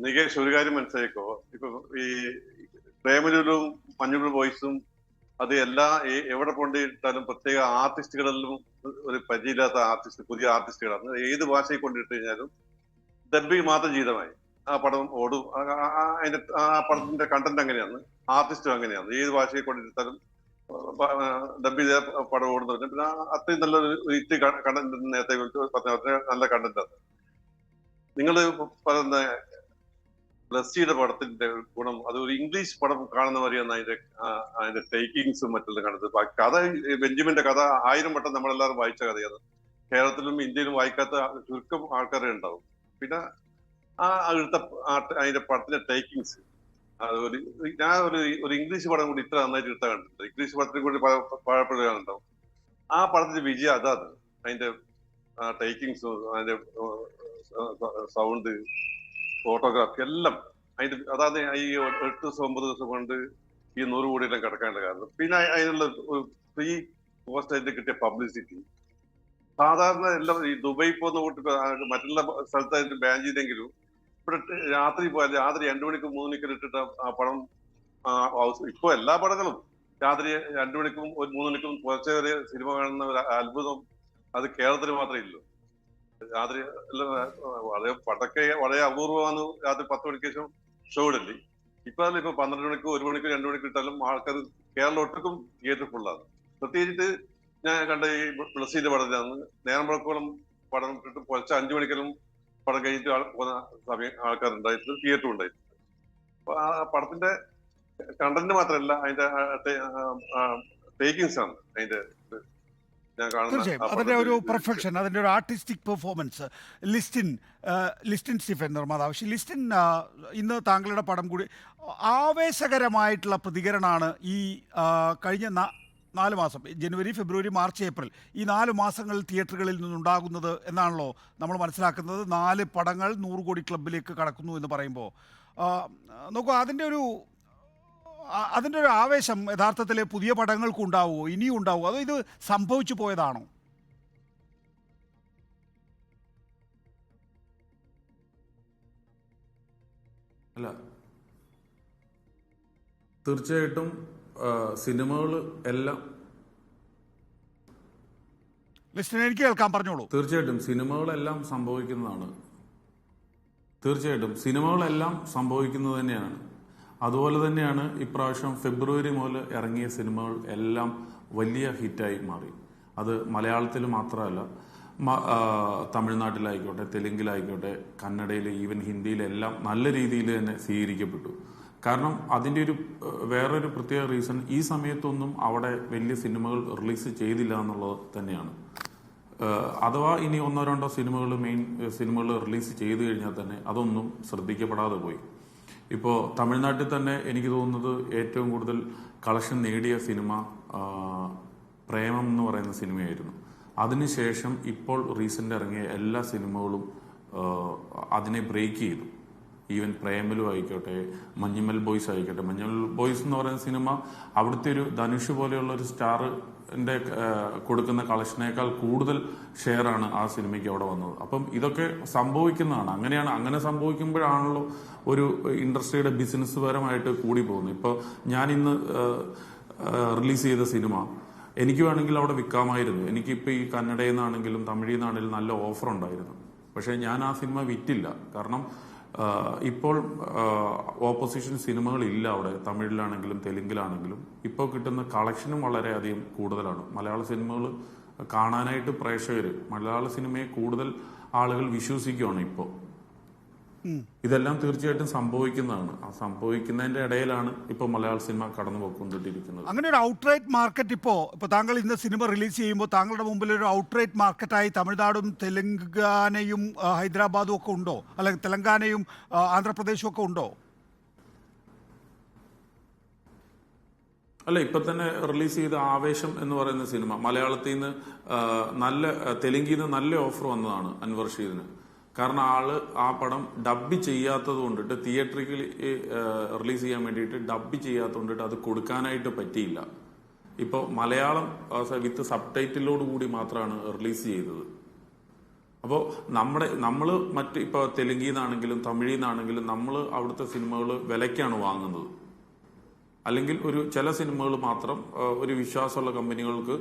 നികേഷ്, ഒരു കാര്യം മനസ്സിലാക്കോ, ഇപ്പൊ ഈ പ്രേമലുലും മഞ്ഞുമൽ ബോയ്സും അത് എവിടെ കൊണ്ടിട്ടാലും പ്രത്യേക ആർട്ടിസ്റ്റുകളിലും ഒരു പരിചയമില്ലാത്ത ആർട്ടിസ്റ്റ്, പുതിയ ആർട്ടിസ്റ്റുകളാണ്. ഏത് ഭാഷയിൽ കൊണ്ടിട്ട് കഴിഞ്ഞാലും ഡബ്ബിങ് മാത്രം ചെയ്തമായി ആ പടം ഓടും. ആ പടത്തിന്റെ കണ്ടന്റ് അങ്ങനെയാണ്, ആർട്ടിസ്റ്റും അങ്ങനെയാണ്. ഏത് ഭാഷയിൽ കൊണ്ടിരുത്താലും ഡബ് ചെയ്ത പടം ഓടുന്നു. പിന്നെ അത്രയും നല്ലൊരു കണ്ടന്റ് നേരത്തെ പറഞ്ഞ നല്ല കണ്ടന്റ് ആണ്. നിങ്ങൾ പറയുന്ന ബ്ലസ്സിയുടെ പടത്തിന്റെ ഗുണം അത് ഒരു ഇംഗ്ലീഷ് പടം കാണുന്ന മാതിരിയാണ് അതിന്റെ ടേക്കിങ്സും മറ്റുള്ള കാണുന്നത്. കഥ, ബെഞ്ചമിന്റെ കഥ 1000 വട്ടം നമ്മളെല്ലാവരും വായിച്ച കഥയാണ്. കേരളത്തിലും ഇന്ത്യയിലും വായിക്കാത്ത ചുരുക്കം ആൾക്കാരെ ഉണ്ടാവും. പിന്നെ അതിന്റെ പടത്തിന്റെ ടേക്കിങ്സ്, ഞാൻ ഒരു ഇംഗ്ലീഷ് പടം കൂടി ഇത്ര നന്നായിട്ട് എടുത്താൽ കണ്ടിട്ടുണ്ട്. ഇംഗ്ലീഷ് പടത്തിനെ കൂടി പഴപ്പെടുകയാണുണ്ടാവും. ആ പടത്തിന്റെ വിജയം അതാണ്. അതിന്റെ ടേക്കിങ്സും അതിന്റെ സൗണ്ട്, ഫോട്ടോഗ്രാഫി എല്ലാം അതായത് ഈ 8 ദിവസം 9 ദിവസം കൊണ്ട് ഈ 100 കോടിയെല്ലാം കിടക്കേണ്ട കാരണം. പിന്നെ അതിനുള്ള ഒരു ഫ്രീ പോസ്റ്റ് ആയിട്ട് കിട്ടിയ പബ്ലിസിറ്റി. സാധാരണ എല്ലാം ഈ ദുബായി പോകുന്ന കൂട്ടി മറ്റുള്ള സ്ഥലത്തായിട്ട് ബാൻ ചെയ്തെങ്കിലും ഇവിടെ രാത്രി 2 മണിക്ക് 3 മണിക്ക് ഇട്ടിട്ട് ആ പടം ഇപ്പൊ എല്ലാ പടങ്ങളും രാത്രി 2 മണിക്കും 3 മണിക്കും പുലർച്ചെ വരെ സിനിമ കാണുന്ന ഒരു അത്ഭുതം അത് കേരളത്തിൽ മാത്രമേ ഉള്ളൂ. രാത്രി വളരെ പണ്ടൊക്കെ വളരെ അപൂർവമാണ് രാത്രി 10 മണിക്ക് ശേഷം ഷോ ഇടല്. ഇപ്പൊ 12 മണിക്കും 1 മണിക്കും 2 മണിക്കും ഇട്ടാലും ആൾക്കാർ കേരളം ഒട്ടുക്കും തിയേറ്റർ ഫുള്ളാണ്. പ്രത്യേകിച്ച് ഞാൻ കണ്ട ഈ ബ്ലസ്സിന്റെ പടത്തിലാണ് നേരം വിളക്കോളം പടം ഇട്ടിട്ട് പുലർച്ചെ 5 മണിക്കെല്ലാം പടം കഴിഞ്ഞിട്ട് പോകുന്ന സമയം ആൾക്കാരുണ്ടായിട്ടുണ്ട്, തിയേറ്റർ ഉണ്ടായിട്ടുണ്ട്. അപ്പൊ ആ പടത്തിന്റെ കണ്ടന്റ് മാത്രമല്ല അതിന്റെ ടേക്കിങ്സ് ആണ് അതിന്റെ ഞാൻ തീർച്ചയായും അതിൻ്റെ ഒരു പെർഫെക്ഷൻ, അതിൻ്റെ ഒരു ആർട്ടിസ്റ്റിക് പെർഫോമൻസ്. ലിസ്റ്റിൻ സ്റ്റീഫൻ നിർമ്മാതാവ്. പക്ഷേ ലിസ്റ്റിൻ, ഇന്ന് താങ്കളുടെ പടം കൂടി ആവേശകരമായിട്ടുള്ള പ്രതികരണമാണ് ഈ കഴിഞ്ഞ 4 മാസം, ജനുവരി, ഫെബ്രുവരി, മാർച്ച്, ഏപ്രിൽ, ഈ 4 മാസങ്ങളിൽ തിയേറ്ററുകളിൽ നിന്നുണ്ടാകുന്നത് എന്നാണല്ലോ നമ്മൾ മനസ്സിലാക്കുന്നത്. 4 പടങ്ങൾ 100 കോടി ക്ലബിലേക്ക് കടക്കുന്നു എന്ന് പറയുമ്പോൾ നോക്കൂ, അതിൻ്റെ ഒരു ആവേശം യഥാർത്ഥത്തിൽ പുതിയ പടങ്ങൾക്ക് ഉണ്ടാവുമോ, ഇനിയും ഉണ്ടാവുമോ, അതോ ഇത് സംഭവിച്ചു പോയതാണോ? അല്ല, തീർച്ചയായിട്ടും സിനിമകൾ എല്ലാം എനിക്ക് കേൾക്കാൻ പറഞ്ഞോളൂ. തീർച്ചയായിട്ടും സിനിമകളെല്ലാം സംഭവിക്കുന്നതാണ്. തീർച്ചയായിട്ടും സിനിമകളെല്ലാം സംഭവിക്കുന്നത് തന്നെയാണ്. അതുപോലെ തന്നെയാണ് ഇപ്രാവശ്യം ഫെബ്രുവരി മുതൽ ഇറങ്ങിയ സിനിമകൾ എല്ലാം വലിയ ഹിറ്റായി മാറി. അത് മലയാളത്തിൽ മാത്രമല്ല, തമിഴ്നാട്ടിലായിക്കോട്ടെ, തെലുങ്കിലായിക്കോട്ടെ, കന്നഡയിൽ, ഈവൻ ഹിന്ദിയിലെല്ലാം നല്ല രീതിയിൽ തന്നെ സ്വീകരിക്കപ്പെട്ടു. കാരണം അതിൻ്റെ ഒരു വേറൊരു പ്രത്യേക റീസൺ, ഈ സമയത്തൊന്നും അവിടെ വലിയ സിനിമകൾ റിലീസ് ചെയ്തില്ല എന്നുള്ളത് തന്നെയാണ്. അഥവാ ഇനി 1-2 സിനിമകൾ, മെയിൻ സിനിമകൾ റിലീസ് ചെയ്തു കഴിഞ്ഞാൽ തന്നെ അതൊന്നും ശ്രദ്ധിക്കപ്പെടാതെ പോയി. ഇപ്പോൾ തമിഴ്നാട്ടിൽ തന്നെ എനിക്ക് തോന്നുന്നത് ഏറ്റവും കൂടുതൽ കളക്ഷൻ നേടിയ സിനിമ പ്രേമം എന്ന് പറയുന്ന സിനിമയായിരുന്നു. അതിനുശേഷം ഇപ്പോൾ റീസെൻ്റ് ഇറങ്ങിയ എല്ലാ സിനിമകളും അതിനെ ബ്രേക്ക് ചെയ്തു. ഈവൻ പ്രേമലു ആയിക്കോട്ടെ, മഞ്ഞുമൽ ബോയ്സ് ആയിക്കോട്ടെ. മഞ്ഞുമൽ ബോയ്സ് എന്ന് പറയുന്ന സിനിമ അവിടുത്തെ ഒരു ധനുഷ് പോലെയുള്ള ഒരു സ്റ്റാറിന്റെ കൊടുക്കുന്ന കളക്ഷനേക്കാൾ കൂടുതൽ ഷെയറാണ് ആ സിനിമയ്ക്ക് അവിടെ വന്നത്. അപ്പം ഇതൊക്കെ സംഭവിക്കുന്നതാണ്. അങ്ങനെ സംഭവിക്കുമ്പോഴാണല്ലോ ഒരു ഇൻഡസ്ട്രിയുടെ ബിസിനസ് പരമായിട്ട് കൂടി പോകുന്നത്. ഇപ്പോൾ ഞാൻ ഇന്ന് റിലീസ് ചെയ്ത സിനിമ എനിക്ക് വേണമെങ്കിൽ അവിടെ വിൽക്കാമായിരുന്നു. എനിക്കിപ്പോൾ ഈ കന്നഡയിൽ നിന്നാണെങ്കിലും തമിഴിൽ നിന്നാണെങ്കിലും നല്ല ഓഫർ ഉണ്ടായിരുന്നു. പക്ഷേ ഞാൻ ആ സിനിമ വിറ്റില്ല. കാരണം ഇപ്പോൾ ഓപ്പോസിഷൻ സിനിമകളില്ല അവിടെ. തമിഴിലാണെങ്കിലും തെലുങ്കിലാണെങ്കിലും ഇപ്പോൾ കിട്ടുന്ന കളക്ഷനും വളരെയധികം കൂടുതലാണ്. മലയാള സിനിമകൾ കാണാനായിട്ട് പ്രേക്ഷകർ മലയാള സിനിമയെ കൂടുതൽ ആളുകൾ വിശ്വസിക്കുകയാണ് ഇപ്പോൾ. ഇതെല്ലാം തീർച്ചയായിട്ടും സംഭവിക്കുന്നതാണ്. ആ സംഭവിക്കുന്നതിന്റെ ഇടയിലാണ് ഇപ്പോൾ മലയാള സിനിമ കടന്നു പോയിക്കൊണ്ടിരിക്കുന്നത്. അങ്ങനെ ഒരു ഔട്ട്റൈറ്റ് മാർക്കറ്റ് ഇപ്പോൾ താങ്കൾ ഇന്ന് സിനിമ റിലീസ് ചെയ്യുമ്പോൾ താങ്കളുടെ മുമ്പിൽ ഒരു ഔട്ട്റൈറ്റ് മാർക്കറ്റായി തമിഴ്നാടും തെലങ്കാനയും ഹൈദരാബാദും ഒക്കെ ഉണ്ടോ? അല്ലെങ്കിൽ തെലങ്കാനയും ആന്ധ്രാപ്രദേശും ഒക്കെ ഉണ്ടോ? അല്ല, ഇപ്പൊ തന്നെ റിലീസ് ചെയ്ത ആവേശം എന്ന് പറയുന്ന സിനിമ മലയാളത്തിൽ നിന്ന് തെലുങ്കിൽ നിന്ന് നല്ല ഓഫർ വന്നതാണ് അൻവർ ഷീദിന്. കാരണം ആ പടം ഡബ് ചെയ്യാത്തത് കൊണ്ടിട്ട്, തിയേറ്ററിൽ റിലീസ് ചെയ്യാൻ വേണ്ടിയിട്ട് ഡബ് ചെയ്യാത്തത് കൊണ്ടിട്ട് അത് കൊടുക്കാനായിട്ട് പറ്റിയില്ല. ഇപ്പോൾ മലയാളം വിത്ത് സബ് ടൈറ്റിലോട് കൂടി മാത്രമാണ് റിലീസ് ചെയ്തത്. അപ്പോൾ നമ്മൾ ഇപ്പോൾ തെലുങ്കിൽ നിന്നാണെങ്കിലും തമിഴിൽ നിന്നാണെങ്കിലും നമ്മൾ അവിടുത്തെ സിനിമകൾ വിലയ്ക്കാണ് വാങ്ങുന്നത്. അല്ലെങ്കിൽ ചില സിനിമകൾ മാത്രം ഒരു വിശ്വാസമുള്ള കമ്പനികൾക്ക്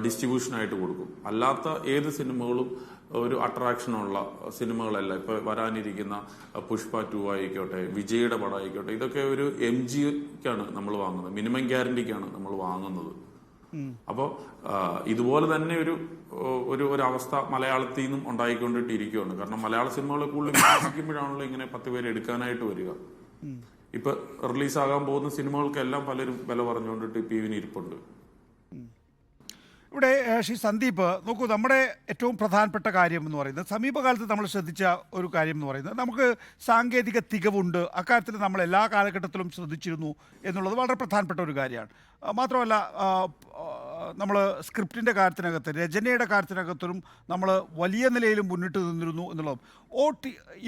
ഡിസ്ട്രിബ്യൂഷനായിട്ട് കൊടുക്കും. അല്ലാത്ത ഏത് സിനിമകളും ഒരു അട്രാക്ഷനുള്ള സിനിമകളല്ല. ഇപ്പോൾ വരാനിരിക്കുന്ന പുഷ്പ 2 ആയിക്കോട്ടെ, വിജയുടെ പടം ആയിക്കോട്ടെ, ഇതൊക്കെ ഒരു MGക്കാണ് നമ്മൾ വാങ്ങുന്നത്, മിനിമം ഗ്യാരണ്ടിക്കാണ് നമ്മൾ വാങ്ങുന്നത്. അപ്പോൾ ഇതുപോലെ തന്നെ ഒരു അവസ്ഥ മലയാളത്തിൽ നിന്നും ഉണ്ടായിക്കൊണ്ടിട്ടിരിക്കുകയാണ്. കാരണം മലയാള സിനിമകളെ കൂടുതൽ വിശ്വസിക്കുമ്പോഴാണല്ലോ ഇങ്ങനെ 10 പേര് എടുക്കാനായിട്ട് വരിക. ഇപ്പൊ റിലീസാകാൻ പോകുന്ന സിനിമകൾക്കെല്ലാം പലരും വില പറഞ്ഞുകൊണ്ടിട്ട് ഇപ്പം ഇവന് ഇരിപ്പുണ്ട്. ഇവിടെ ശ്രീ സന്ദീപ്, നോക്കൂ, നമ്മുടെ ഏറ്റവും പ്രധാനപ്പെട്ട കാര്യം എന്ന് പറയുന്നത്, സമീപകാലത്ത് നമ്മൾ ശ്രദ്ധിച്ച ഒരു കാര്യം എന്ന് പറയുന്നത്, നമുക്ക് സാങ്കേതിക തികവുണ്ട്, അക്കാര്യത്തിൽ നമ്മൾ എല്ലാ കാലഘട്ടത്തിലും ശ്രദ്ധിച്ചിരുന്നു എന്നുള്ളത് വളരെ പ്രധാനപ്പെട്ട ഒരു കാര്യമാണ്. മാത്രമല്ല, നമ്മൾ സ്ക്രിപ്റ്റിൻ്റെ കാര്യത്തിനകത്ത്, രചനയുടെ കാര്യത്തിനകത്തും നമ്മൾ വലിയ നിലയിലും മുന്നിട്ട് നിന്നിരുന്നു എന്നുള്ളതും.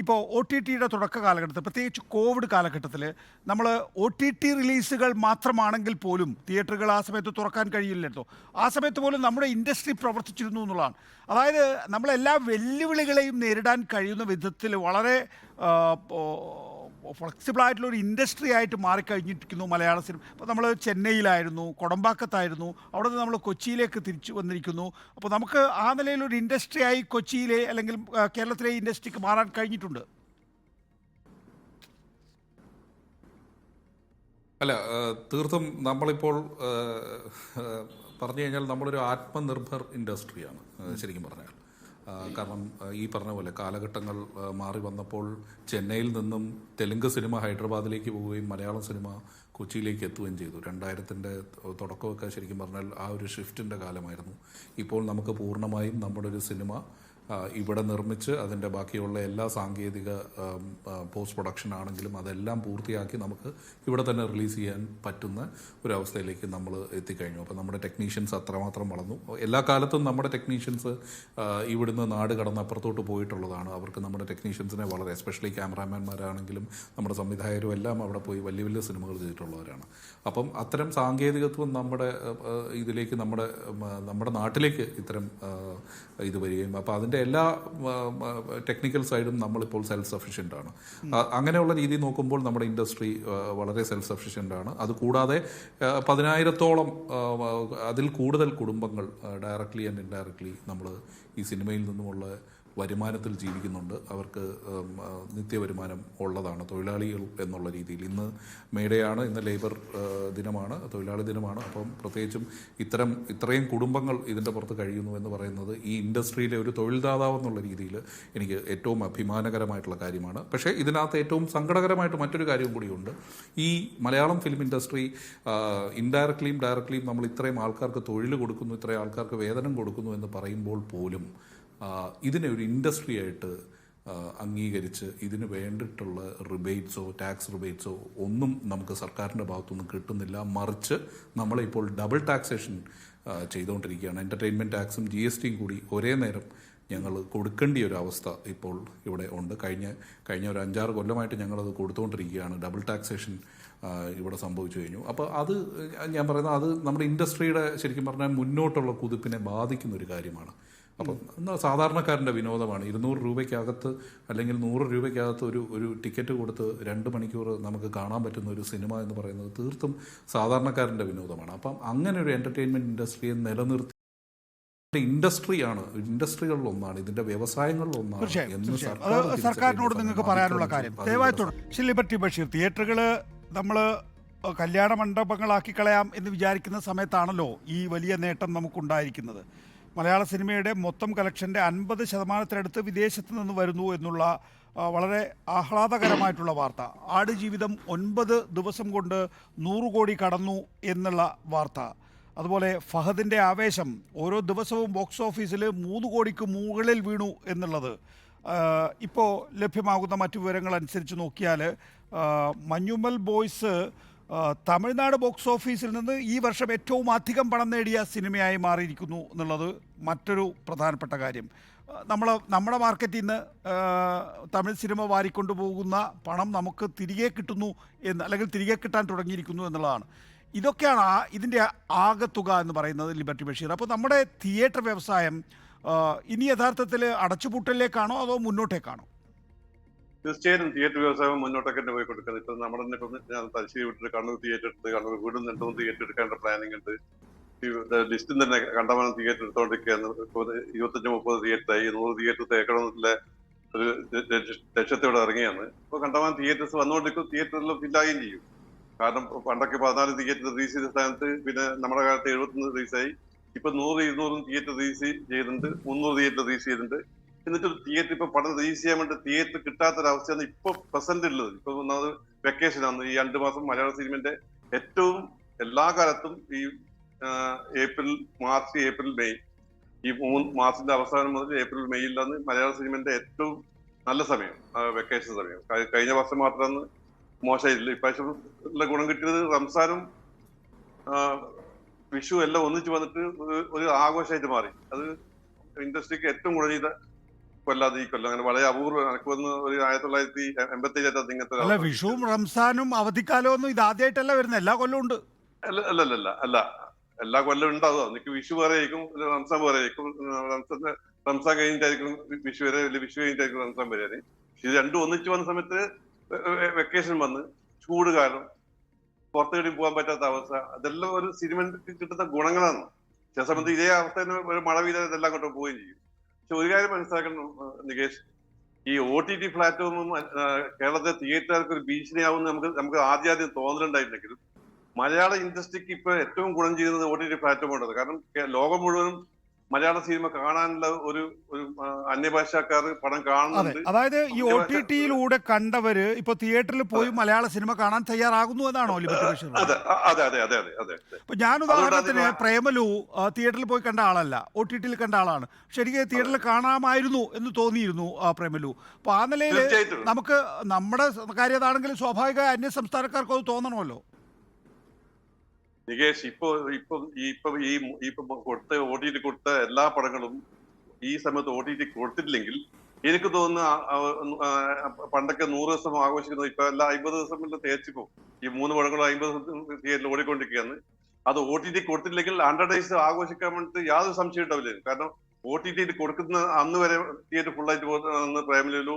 ഇപ്പോൾ OTTയുടെ തുടക്ക കാലഘട്ടത്തിൽ, പ്രത്യേകിച്ച് കോവിഡ് കാലഘട്ടത്തിൽ, നമ്മൾ OTT റിലീസുകൾ മാത്രമാണെങ്കിൽ പോലും തിയേറ്ററുകൾ ആ സമയത്ത് തുറക്കാൻ കഴിയില്ലല്ലോ. ആ സമയത്ത് പോലും നമ്മുടെ ഇൻഡസ്ട്രി പ്രവർത്തിച്ചിരുന്നു എന്നുള്ളതാണ്. അതായത് നമ്മളെല്ലാ വെല്ലുവിളികളെയും നേരിടാൻ കഴിയുന്ന വിധത്തിൽ വളരെ ഫ്ലെക്സിബിൾ ആയിട്ടുള്ള ഒരു ഇൻഡസ്ട്രി ആയിട്ട് മാറിക്കഴിഞ്ഞിരിക്കുന്നു മലയാള സിനിമ. അപ്പോൾ നമ്മൾ ചെന്നൈയിലായിരുന്നു, കൊടമ്പാക്കത്തായിരുന്നു, അവിടെ നിന്ന് നമ്മൾ കൊച്ചിയിലേക്ക് തിരിച്ചു വന്നിരിക്കുന്നു. അപ്പോൾ നമുക്ക് ആ നിലയിലൊരു ഇൻഡസ്ട്രിയായി കൊച്ചിയിലെ അല്ലെങ്കിൽ കേരളത്തിലെ ഇൻഡസ്ട്രിക്ക് മാറാൻ കഴിഞ്ഞിട്ടുണ്ട്. അല്ല, തീർത്തും നമ്മളിപ്പോൾ പറഞ്ഞു കഴിഞ്ഞാൽ നമ്മളൊരു ആത്മനിർഭർ ഇൻഡസ്ട്രിയാണ് ശരിക്കും പറഞ്ഞാൽ. കാരണം ഈ പറഞ്ഞ പോലെ കാലഘട്ടങ്ങൾ മാറി വന്നപ്പോൾ ചെന്നൈയിൽ നിന്നും തെലുങ്ക് സിനിമ ഹൈദരാബാദിലേക്ക് പോവുകയും മലയാളം സിനിമ കൊച്ചിയിലേക്ക് എത്തുകയും ചെയ്തു. 2000-ൻ്റെ തുടക്കമൊക്കെ ശരിക്കും പറഞ്ഞാൽ ആ ഒരു ഷിഫ്റ്റിൻ്റെ കാലമായിരുന്നു. ഇപ്പോൾ നമുക്ക് പൂർണ്ണമായും നമ്മുടെ ഒരു സിനിമ ഇവിടെ നിർമ്മിച്ച് അതിൻ്റെ ബാക്കിയുള്ള എല്ലാ സാങ്കേതിക പോസ്റ്റ് പ്രൊഡക്ഷൻ ആണെങ്കിലും അതെല്ലാം പൂർത്തിയാക്കി നമുക്ക് ഇവിടെ തന്നെ റിലീസ് ചെയ്യാൻ പറ്റുന്ന ഒരവസ്ഥയിലേക്ക് നമ്മൾ എത്തിക്കഴിഞ്ഞു. അപ്പോൾ നമ്മുടെ ടെക്നീഷ്യൻസ് അത്രമാത്രം വളർന്നു. എല്ലാ കാലത്തും നമ്മുടെ ടെക്നീഷ്യൻസ് ഇവിടുന്ന് നാട് കടന്ന് അപ്പുറത്തോട്ട് പോയിട്ടുള്ളതാണ്. അവർക്ക് നമ്മുടെ ടെക്നീഷ്യൻസിനെ വളരെ, എസ്പെഷ്യലി ക്യാമറാമാൻമാരാണെങ്കിലും നമ്മുടെ സംവിധായകരും എല്ലാം അവിടെ പോയി വലിയ വലിയ സിനിമകൾ ചെയ്തിട്ടുള്ളവരാണ്. അപ്പം അത്തരം സാങ്കേതികത്വം നമ്മുടെ ഇതിലേക്ക് നമ്മുടെ നാട്ടിലേക്ക് ഇത്തരം ഇത് വരികയും അപ്പോൾ അതിൻ്റെ എല്ലാ ടെക്നിക്കൽ സൈഡും നമ്മളിപ്പോൾ സെൽഫ് സഫിഷ്യൻ്റ് ആണ്. അങ്ങനെയുള്ള രീതി നോക്കുമ്പോൾ നമ്മുടെ ഇൻഡസ്ട്രി വളരെ സെൽഫ് സഫിഷ്യൻ്റ് ആണ്. അതുകൂടാതെ 10,000-ഓളം അതിൽ കൂടുതൽ കുടുംബങ്ങൾ ഡയറക്ട്ലി ആൻഡ് ഇൻഡയറക്ട്ലി നമ്മൾ ഈ സിനിമയിൽ നിന്നുമുള്ള വരുമാനത്തിൽ ജീവിക്കുന്നുണ്ട്. അവർക്ക് നിത്യവരുമാനം ഉള്ളതാണ്, തൊഴിലാളികൾ എന്നുള്ള രീതിയിൽ. ഇന്ന് മേഡയാണ്, ഇന്ന് ലേബർ ദിനമാണ്, തൊഴിലാളി ദിനമാണ്. അപ്പം പ്രത്യേകിച്ചും ഇത്രയും കുടുംബങ്ങൾ ഇതിൻ്റെ പുറത്ത് കഴിയുന്നു എന്ന് പറയുന്നത് ഈ ഇൻഡസ്ട്രിയിലെ ഒരു തൊഴിൽദാതാവ് എന്നുള്ള രീതിയിൽ എനിക്ക് ഏറ്റവും അഭിമാനകരമായിട്ടുള്ള കാര്യമാണ്. പക്ഷേ ഇതിനകത്ത് ഏറ്റവും സങ്കടകരമായിട്ട് മറ്റൊരു കാര്യവും കൂടിയുണ്ട്. ഈ മലയാളം ഫിലിം ഇൻഡസ്ട്രി ഇൻഡയറക്ട്ലിയും ഡയറക്ട്ലിയും നമ്മൾ ഇത്രയും ആൾക്കാർക്ക് തൊഴിൽ കൊടുക്കുന്നു, ഇത്രയും ആൾക്കാർക്ക് വേതനം കൊടുക്കുന്നു എന്ന് പറയുമ്പോൾ പോലും ഇതിനെ ഒരു ഇൻഡസ്ട്രി ആയിട്ട് അംഗീകരിച്ച് ഇതിന് വേണ്ടിയിട്ടുള്ള റിബേറ്റ്സോ ടാക്സ് റിബേറ്റ്സോ ഒന്നും നമുക്ക് സർക്കാരിൻ്റെ ഭാഗത്തുനിന്ന് കിട്ടുന്നില്ല. മറിച്ച് നമ്മളിപ്പോൾ ഡബിൾ ടാക്സേഷൻ ചെയ്തുകൊണ്ടിരിക്കുകയാണ്. എൻ്റർടൈൻമെൻറ്റ് ടാക്സും GSTയും കൂടി ഒരേ നേരം ഞങ്ങൾ കൊടുക്കേണ്ട ഒരു അവസ്ഥ ഇപ്പോൾ ഇവിടെ ഉണ്ട്. കഴിഞ്ഞ ഒരു 5-6 കൊല്ലമായിട്ട് ഞങ്ങളത് കൊടുത്തുകൊണ്ടിരിക്കുകയാണ്. ഡബിൾ ടാക്സേഷൻ ഇവിടെ സംഭവിച്ചു കഴിഞ്ഞു. അപ്പോൾ അത് ഞാൻ പറയുന്നത് അത് നമ്മുടെ ഇൻഡസ്ട്രിയുടെ ശരിക്കും പറഞ്ഞാൽ മുന്നോട്ടുള്ള കുതിപ്പിനെ ബാധിക്കുന്ന ഒരു കാര്യമാണ്. അപ്പം സാധാരണക്കാരൻ്റെ വിനോദമാണ്. 200 രൂപയ്ക്കകത്ത് അല്ലെങ്കിൽ 100 രൂപയ്ക്കകത്ത് ഒരു ടിക്കറ്റ് കൊടുത്ത് 2 മണിക്കൂർ നമുക്ക് കാണാൻ പറ്റുന്ന ഒരു സിനിമ എന്ന് പറയുന്നത് തീർത്തും സാധാരണക്കാരൻ്റെ വിനോദമാണ്. അപ്പം അങ്ങനെ ഒരു എൻ്റർടൈൻമെൻറ്റ് ഇൻഡസ്ട്രിയെ നിലനിർത്തി ഇൻഡസ്ട്രിയാണ്, ഇൻഡസ്ട്രികളിലൊന്നാണ്, ഇതിൻ്റെ വ്യവസായങ്ങളിലൊന്നാണ് എന്ന് സർക്കാരിനോട് നിങ്ങൾക്ക് പറയാനുള്ള കാര്യം ദയവായി ലിബർട്ടി ബഷീർ, തിയേറ്ററുകൾ നമ്മൾ കല്യാണ മണ്ഡപങ്ങളാക്കി കളയാം എന്ന് വിചാരിക്കുന്ന സമയത്താണല്ലോ ഈ വലിയ നേട്ടം നമുക്കുണ്ടായിരിക്കുന്നത്. മലയാള സിനിമയുടെ മൊത്തം കളക്ഷൻ്റെ 50% വിദേശത്ത് നിന്ന് വരുന്നു എന്നുള്ള വളരെ ആഹ്ലാദകരമായിട്ടുള്ള വാർത്ത. ആടുജീവിതം 9 ദിവസം കൊണ്ട് 100 കോടി കടന്നു എന്നുള്ള വാർത്ത. അതുപോലെ ഫഹദിൻ്റെ ആവേശം ഓരോ ദിവസവും ബോക്സ് ഓഫീസിൽ 3 കോടിക്ക് മുകളിൽ വീണു എന്നുള്ളത്. ഇപ്പോൾ ലഭ്യമാകുന്ന മറ്റു വിവരങ്ങൾ അനുസരിച്ച് നോക്കിയാൽ മഞ്ഞുമ്മൽ ബോയ്സ് തമിഴ്നാട് ബോക്സ് ഓഫീസിൽ നിന്ന് ഈ വർഷം ഏറ്റവും അധികം പണം നേടിയ സിനിമയായി മാറിയിരിക്കുന്നു എന്നുള്ളത് മറ്റൊരു പ്രധാനപ്പെട്ട കാര്യം. നമ്മുടെ മാർക്കറ്റിൽ നിന്ന് തമിഴ് സിനിമ വാരിക്കൊണ്ടു പോകുന്ന പണം നമുക്ക് തിരികെ കിട്ടുന്നു അല്ലെങ്കിൽ തിരികെ കിട്ടാൻ തുടങ്ങിയിരിക്കുന്നു എന്നുള്ളതാണ്. ഇതൊക്കെയാണ് ഇതിൻ്റെ ആകെത്തുക എന്ന് പറയുന്നത് ലിബർട്ടി ബഷീർ. അപ്പോൾ നമ്മുടെ തിയേറ്റർ വ്യവസായം ഇനി യഥാർത്ഥത്തിൽ അടച്ചുപൂട്ടലിലേക്കാണോ അതോ മുന്നോട്ടേക്കാണോ? തീർച്ചയായും തിയേറ്റർ വ്യവസായം മുന്നോട്ടൊക്കെ തന്നെ പോയി കൊടുക്കുന്നത്. ഇപ്പം നമ്മുടെ ഞാൻ തലശ്ശേരി വിട്ടിട്ട് കണ്ണൂർ തിയേറ്റർ എടുത്ത്, കണ്ണൂർ വീടും 2 തിയേറ്റർ എടുക്കേണ്ട പ്ലാനിങ് ഉണ്ട്. ലിസ്റ്റിൽ തന്നെ കണ്ടമാനം തിയേറ്റർ എടുത്തോണ്ടിരിക്കുകയാണ്. 25-30 തിയേറ്ററായി, 100 തിയേറ്റർ തേക്കണമെന്നുള്ള ഒരു ലക്ഷ്യത്തോടെ ഇറങ്ങിയാണ്. ഇപ്പോൾ കണ്ടമാനം തിയേറ്റേഴ്സ് വന്നുകൊണ്ടിരിക്കും, തിയേറ്ററിൽ ഫില്ലാകുകയും ചെയ്യും. കാരണം പണ്ടൊക്കെ 14 തിയേറ്റർ റിലീസ് ചെയ്ത സ്ഥാനത്ത് പിന്നെ നമ്മുടെ കാലത്ത് 71 റിലീസായി. ഇപ്പൊ 100-200 തിയേറ്റർ റിലീസ് ചെയ്യുന്നുണ്ട്, 300 തിയേറ്റർ റിലീസ് ചെയ്യുന്നുണ്ട്. എന്നിട്ട് തിയേറ്റർ ഇപ്പൊ പടം റിലീസ് ചെയ്യാൻ വേണ്ടി തിയേറ്റർ കിട്ടാത്തൊരവസ്ഥയാണ് ഇപ്പൊ പ്രസന്റ് ഉള്ളത്. ഇപ്പൊ ഒന്നാമത് വെക്കേഷനാണ്. ഈ 2 മാസം മലയാള സിനിമന്റെ ഏറ്റവും എല്ലാ കാലത്തും ഈ മാർച്ച് ഏപ്രിൽ മെയ് ഈ 3 മാസത്തിന്റെ അവസാനം മുതൽ ഏപ്രിൽ മെയ്യിലാണ് മലയാള സിനിമന്റെ ഏറ്റവും നല്ല സമയം, വെക്കേഷൻ സമയം. കഴിഞ്ഞ വർഷം മാത്രമാണ് മോശമായിട്ടില്ല. ഇപ്രാവശ്യം ഉള്ള ഗുണം കിട്ടിയത് റംസാനും വിഷു എല്ലാം ഒന്നിച്ച് വന്നിട്ട് ഒരു ആഘോഷമായിട്ട് മാറി. അത് ഇൻഡസ്ട്രിക്ക് ഏറ്റവും ഗുണം ചെയ്ത കൊല്ലാതെ ഈ കൊല്ലം. അങ്ങനെ വളരെ അപൂർവം. എനിക്ക് വന്ന് ഒരു 1987 ഇങ്ങനത്തെ അല്ല, വിഷുവും റംസാനും അവധിക്കാലമൊന്നും ഇത് ആദ്യമായിട്ടല്ല വരുന്നത്, എല്ലാ കൊല്ലവും ഉണ്ട്. അല്ല എല്ലാ കൊല്ലം ഉണ്ടാവുക. എനിക്ക് വിഷു വേറെ ആയിരിക്കും, റംസാൻ വേറെ ആയിരിക്കും. റംസാൻ കഴിഞ്ഞിട്ടായിരിക്കും വിഷു വരെ, വിഷു കഴിഞ്ഞിട്ടായിരിക്കും റംസാൻ വരെ. ഇത് രണ്ടും ഒന്നിച്ച് വന്ന സമയത്ത് വെക്കേഷൻ വന്ന് ചൂട് കാലം പുറത്തേടി പോകാൻ പറ്റാത്ത അവസ്ഥ, അതെല്ലാം ഒരു സിനിമയ്ക്ക് കിട്ടുന്ന ഗുണങ്ങളാണ്. ചില സമയത്ത് ഇതേ അവസ്ഥ ഒരു മഴ പെയ്താൽ ഇതെല്ലാം അങ്ങോട്ട് പോവുകയും ചെയ്യും. പക്ഷെ ഒരു കാര്യം മനസ്സിലാക്കണം നികേഷ്, ഈ OTT പ്ലാറ്റ്ഫോമും കേരളത്തിലെ തിയേറ്ററുകാർക്ക് ഒരു ഭീഷണിയാവുന്ന നമുക്ക് ആദ്യം തോന്നലുണ്ടായിട്ടുണ്ടെങ്കിലും മലയാള ഇൻഡസ്ട്രിക്ക് ഇപ്പൊ ഏറ്റവും ഗുണം ചെയ്യുന്നത് OTT പ്ലാറ്റ്ഫോം ഉണ്ടത്. കാരണം ലോകം മുഴുവനും മലയാള സിനിമ കാണാനുള്ള ഒരു അന്യഭാഷക്കാർ പടം കാണുന്നുണ്ട്. അതായത് ഈ OTT-യിലൂടെ കണ്ടവര് ഇപ്പൊ തിയേറ്ററിൽ പോയി മലയാള സിനിമ കാണാൻ തയ്യാറാകുന്നു എന്നാണോ ലിബർട്ടി ബഷീർ? അതെ. ഇപ്പൊ ഞാൻ ഉദാഹരണത്തിന് പ്രേമലു തിയേറ്ററിൽ പോയി കണ്ട ആളല്ല, OTT-യിൽ കണ്ട ആളാണ്. ശരിക്കും തിയേറ്ററിൽ കാണാമായിരുന്നു എന്ന് തോന്നിയിരുന്നു പ്രേമലു. അപ്പൊ ആ നിലയിൽ നമുക്ക് നമ്മുടെ കാര്യം അതാണെങ്കിലും സ്വാഭാവിക അന്യ സംസ്ഥാനക്കാർക്ക് അത് തോന്നണമല്ലോ. നികേഷ്, ഇപ്പൊ OTT കൊടുത്ത എല്ലാ പടങ്ങളും ഈ സമയത്ത് OTT കൊടുത്തിട്ടില്ലെങ്കിൽ എനിക്ക് തോന്നുന്നു പണ്ടൊക്കെ 100 ദിവസം ആഘോഷിക്കുന്നത് ഇപ്പൊ എല്ലാ 50 ദിവസം തേച്ചിപ്പോ ഈ 3 പടങ്ങളും 50 ദിവസം തിയേറ്ററിൽ ഓടിക്കൊണ്ടിരിക്കുകയാണ്. അത് OTT കൊടുത്തില്ലെങ്കിൽ 100 ഡേയ്സ് ആഘോഷിക്കാൻ വേണ്ടിട്ട് യാതൊരു സംശയം ഉണ്ടാവില്ല. കാരണം OTT കൊടുക്കുന്ന അന്ന് വരെ തിയേറ്റർ ഫുള്ളായിട്ട് പോകുന്ന പ്രേമലു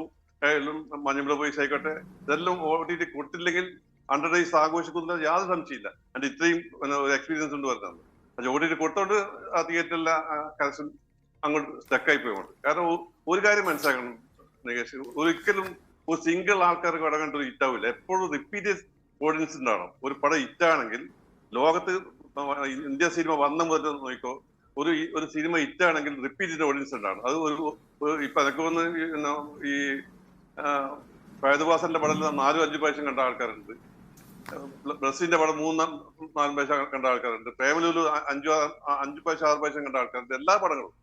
മഞ്ഞുമല ബോയ്സ് ആയിക്കോട്ടെ, ഇതെല്ലാം OTT കൊടുത്തില്ലെങ്കിൽ 100 ഡേയ്സ് ആഘോഷിക്കുന്നത് യാതൊരു സംശയമില്ല. അതിന്റെ ഇത്രയും ഒരു എക്സ്പീരിയൻസ് ഉണ്ട് വരുന്നത്. പക്ഷെ OTT കൊടുത്തോണ്ട് ആ തിയേറ്ററിലെ കലക്ഷൻ അങ്ങോട്ട് സ്റ്റക്കായി പോയിക്കൊണ്ട്. കാരണം ഒരു കാര്യം മനസ്സിലാക്കണം നികേഷ്, ഒരിക്കലും ഒരു സിംഗിൾ ആൾക്കാർക്ക് പടം കണ്ടൊരു ഹിറ്റാവില്ല. എപ്പോഴും റിപ്പീറ്റഡ് ഓഡിയൻസ് ഉണ്ടാവണം. ഒരു പടം ഹിറ്റാണെങ്കിൽ ലോകത്ത് ഇന്ത്യ സിനിമ വന്ന മുതൽ നോക്കിക്കോ, ഒരു സിനിമ ഹിറ്റാണെങ്കിൽ റിപ്പീറ്റഡ് ഓഡിയൻസ് ഉണ്ടാവണം. അത് ഇപ്പൊ അതൊക്കെ വന്ന് ഈ ഫഹദ് പടം 4-5 പ്രാവശ്യം കണ്ട ആൾക്കാരുണ്ട്. ബ്രസീലിന്റെ പടം 3-4 പ്രാവശ്യം കണ്ട ആൾക്കാരുണ്ട്. പ്രേമലൂര് 5 പ്രാവശ്യം 6 പ്രാവശ്യം കണ്ട ആൾക്കാരുണ്ട്. എല്ലാ പടങ്ങളും